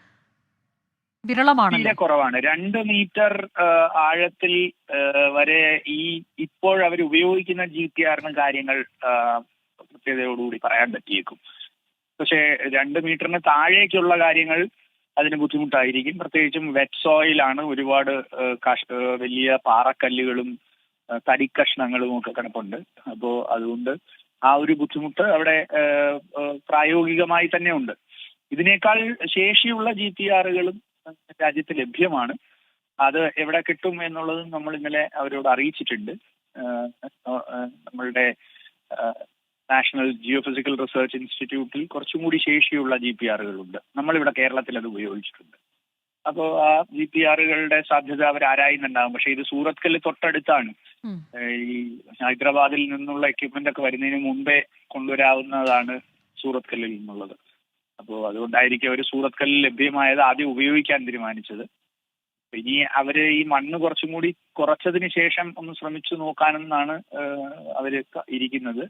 വിരളമാണ്. തീരെ കുറവാണ്. 2 മീറ്റർ ആഴത്തിൽ വരെ ഇപ്പോൾ അവർ ഉപയോഗിക്കുന്ന GPRന് കാര്യങ്ങൾ കൃത്യതയോടുകൂടി പറയാൻ പറ്റിയേക്കും. പക്ഷേ 2 മീറ്ററിന് താഴേക്കുള്ള കാര്യങ്ങൾ അതിന് ബുദ്ധിമുട്ടായിരിക്കും. പ്രത്യേകിച്ചും വെറ്റ് സോയിലാണ്, ഒരുപാട് വലിയ പാറക്കല്ലുകളും തടിക്കഷ്ണങ്ങളും ഒക്കെ കിടപ്പുണ്ട്. അപ്പോൾ അതുകൊണ്ട് ആ ഒരു ബുദ്ധിമുട്ട് അവിടെ പ്രായോഗികമായി തന്നെ ഉണ്ട്. ഇതിനേക്കാൾ ശേഷിയുള്ള GPRകളും രാജ്യത്ത് ലഭ്യമാണ്. അത് എവിടെ കിട്ടും എന്നുള്ളതും നമ്മൾ ഇന്നലെ അവരോട് അറിയിച്ചിട്ടുണ്ട്. നമ്മളുടെ നാഷണൽ ജിയോഫിസിക്കൽ റിസർച്ച് ഇൻസ്റ്റിറ്റ്യൂട്ടിൽ കുറച്ചും കൂടി ശേഷിയുള്ള GPRകളുണ്ട്. നമ്മളിവിടെ കേരളത്തിൽ അത് ഉപയോഗിച്ചിട്ടുണ്ട്. അപ്പോൾ ആ GPRകളുടെ സാധ്യത അവർ ആരായുന്നുണ്ടാകും. പക്ഷെ ഇത് സൂറത്കല്ല് തൊട്ടടുത്താണ്. ഈ ഹൈദരാബാദിൽ നിന്നുള്ള എക്യുപ്മെന്റ് ഒക്കെ വരുന്നതിന് മുമ്പേ കൊണ്ടുവരാവുന്നതാണ് സൂറത്കല്ലിൽ നിന്നുള്ളത്. അപ്പോൾ അതുകൊണ്ടായിരിക്കും അവർ സൂറത്കല്ലിൽ ലഭ്യമായത് ആദ്യം ഉപയോഗിക്കാൻ തീരുമാനിച്ചത്. ഇനി അവര് ഈ മണ്ണ് കുറച്ചും കൂടി കുറച്ചതിന് ശേഷം ഒന്ന് ശ്രമിച്ചു നോക്കാനെന്നാണ് അവര് ഇരിക്കുന്നത്.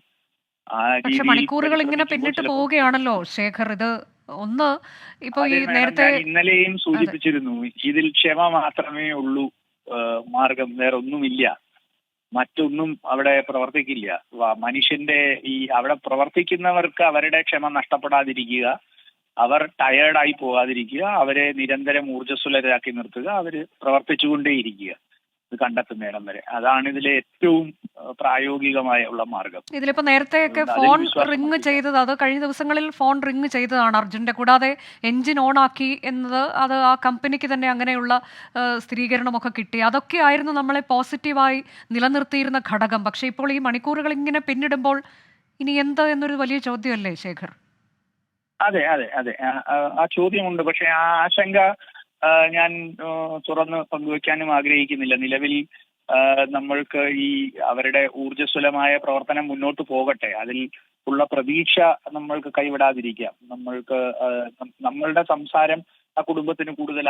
പക്ഷെ മണിക്കൂറുകൾ ഇങ്ങനെ പിന്നിട്ട് പോവുകയാണല്ലോ ശേഖർ. ഇത് ഒന്ന് ഇപ്പൊ ഈ നേരത്തെ ഇന്നലെയും സൂചിപ്പിച്ചിരുന്നു, ഇതിൽ ക്ഷമ മാത്രമേ ഉള്ളൂ മാർഗം, വേറെ ഒന്നുമില്ല. മറ്റൊന്നും അവിടെ പ്രവർത്തിക്കില്ല. മനുഷ്യന്റെ അവിടെ പ്രവർത്തിക്കുന്നവർക്ക് അവരുടെ ക്ഷമ നഷ്ടപ്പെടാതിരിക്കുക, അവർ ടയേർഡായി പോകാതിരിക്കുക, അവരെ നിരന്തരം ഊർജ്ജസ്വലരാക്കി നിർത്തുക, അവര് പ്രവർത്തിച്ചുകൊണ്ടേയിരിക്കുക ഇത് കണ്ടെത്തുന്നിടം വരെ. അതാണ് ഇതിലെ ഏറ്റവും പ്രായോഗികമായ ഉള്ള മാർഗം. ഇതിലിപ്പോ നേരത്തെയൊക്കെ ഫോൺ റിങ് ചെയ്തത്, അത് കഴിഞ്ഞ ദിവസങ്ങളിൽ ഫോൺ റിങ് ചെയ്തതാണ് അർജുന്റെ. കൂടാതെ എൻജിൻ ഓൺ ആക്കി എന്നത് അത് ആ കമ്പനിക്ക് തന്നെ അങ്ങനെയുള്ള സ്ഥിരീകരണമൊക്കെ കിട്ടി. അതൊക്കെ ആയിരുന്നു നമ്മളെ പോസിറ്റീവായി നിലനിർത്തിയിരുന്ന ഘടകം. പക്ഷെ ഇപ്പോൾ ഈ മണിക്കൂറുകൾ ഇങ്ങനെ പിന്നിടുമ്പോൾ ഇനി എന്ത് എന്നൊരു വലിയ ചോദ്യമല്ലേ ശേഖർ? അതെ അതെ അതെ, ആ ചോദ്യമുണ്ട്. പക്ഷെ ആ ആശങ്ക ഞാൻ തുറന്ന് പങ്കുവെക്കാനും ആഗ്രഹിക്കുന്നില്ല. നിലവിൽ നമ്മൾക്ക് അവരുടെ ഊർജ്ജസ്വലമായ പ്രവർത്തനം മുന്നോട്ട് പോകട്ടെ, അതിൽ ഉള്ള പ്രതീക്ഷ നമ്മൾക്ക് കൈവിടാതിരിക്കാം. നമ്മളുടെ സംസാരം ആ കുടുംബത്തിന് കൂടുതൽ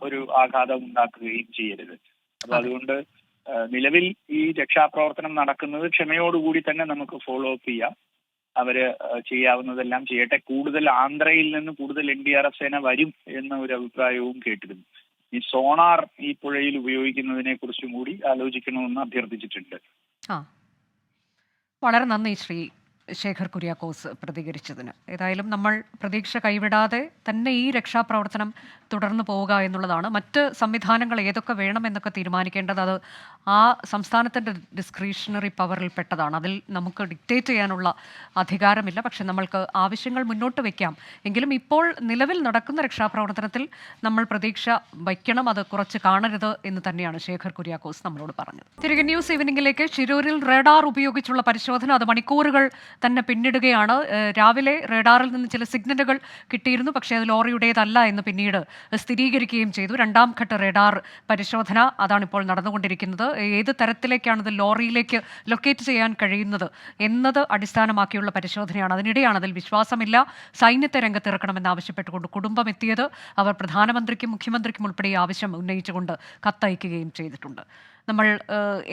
ഒരു ആഘാതം ഉണ്ടാക്കുകയും ചെയ്യരുത്. അപ്പൊ അതുകൊണ്ട് നിലവിൽ ഈ രക്ഷാപ്രവർത്തനം നടക്കുന്നത് ക്ഷമയോടുകൂടി തന്നെ നമുക്ക് ഫോളോ അപ്പ് ചെയ്യാം. അവര് ചെയ്യാവുന്നതെല്ലാം ചെയ്യട്ടെ. കൂടുതൽ ആന്ധ്രയിൽ നിന്ന് കൂടുതൽ NDRF സേന വരും എന്ന ഒരു അഭിപ്രായവും കേട്ടിരുന്നു. ഈ സോണാർ ഈ പുഴയിൽ ഉപയോഗിക്കുന്നതിനെ കുറിച്ചും കൂടി ആലോചിക്കണമെന്ന് അഭ്യർത്ഥിച്ചിട്ടുണ്ട്. വളരെ നന്ദി ശ്രീ ശേഖർ കുര്യാക്കോസ് പ്രതികരിച്ചതിന്. ഏതായാലും നമ്മൾ പ്രതീക്ഷ കൈവിടാതെ തന്നെ ഈ രക്ഷാപ്രവർത്തനം തുടർന്നു പോവുക എന്നുള്ളതാണ്. മറ്റ് സംവിധാനങ്ങൾ ഏതൊക്കെ വേണമെന്നൊക്കെ തീരുമാനിക്കേണ്ടത് അത് ആ സംസ്ഥാനത്തിൻ്റെ ഡിസ്ക്രിഷണറി പവറിൽ പെട്ടതാണ്. അതിൽ നമുക്ക് ഡിക്റ്റേറ്റ് ചെയ്യാനുള്ള അധികാരമില്ല. പക്ഷെ നമ്മൾക്ക് ആവശ്യങ്ങൾ മുന്നോട്ട് വയ്ക്കാം. എങ്കിലും ഇപ്പോൾ നിലവിൽ നടക്കുന്ന രക്ഷാപ്രവർത്തനത്തിൽ നമ്മൾ പ്രതീക്ഷ വയ്ക്കണം, അത് കുറച്ച് കാണരുത് എന്ന് തന്നെയാണ് ശേഖർ കുര്യാക്കോസ് നമ്മളോട് പറഞ്ഞത്. തിരികെ ന്യൂസ് ഈവനിങ്ങിലേക്ക്. ശിരൂരിൽ റേഡാർ ഉപയോഗിച്ചുള്ള പരിശോധന അത് മണിക്കൂറുകൾ തന്നെ പിന്നിടുകയാണ്. രാവിലെ റേഡാറിൽ നിന്ന് ചില സിഗ്നലുകൾ കിട്ടിയിരുന്നു, പക്ഷേ അത് ലോറിയുടേതല്ല എന്ന് പിന്നീട് സ്ഥിരീകരിക്കുകയും ചെയ്തു. 2ാം ഘട്ട റേഡാർ പരിശോധന അതാണിപ്പോൾ നടന്നുകൊണ്ടിരിക്കുന്നത്. ഏത് തരത്തിലേക്കാണ് ഇത് ലോറിയിലേക്ക് ലൊക്കേറ്റ് ചെയ്യാൻ കഴിയുന്നത് എന്നത് അടിസ്ഥാനമാക്കിയുള്ള പരിശോധനയാണ്. അതിനിടെയാണ് അതിൽ വിശ്വാസമില്ല, സൈന്യത്തെ രംഗത്തിറക്കണമെന്ന് ആവശ്യപ്പെട്ടുകൊണ്ട് കുടുംബം എത്തിയത്. അവർ പ്രധാനമന്ത്രിക്കും മുഖ്യമന്ത്രിക്കും ഉൾപ്പെടെ ആവശ്യം ഉന്നയിച്ചുകൊണ്ട് കത്തയക്കുകയും ചെയ്തിട്ടുണ്ട്. നമ്മൾ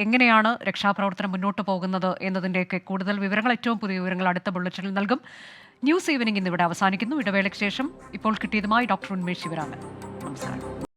എങ്ങനെയാണ് രക്ഷാപ്രവർത്തനം മുന്നോട്ട് പോകുന്നത് എന്നതിൻ്റെയൊക്കെ കൂടുതൽ വിവരങ്ങൾ, ഏറ്റവും പുതിയ വിവരങ്ങൾ അടുത്ത ബുള്ളറ്റിനിൽ നൽകും. ന്യൂസ് ഈവനിംഗ് ഇന്നിവിടെ അവസാനിക്കുന്നു. ഇടവേളയ്ക്ക് ശേഷം ഇപ്പോൾ കിട്ടിയതുമായി ഡോക്ടർ ഉന്മേഷ് ശിവരാമൻ. നമസ്കാരം.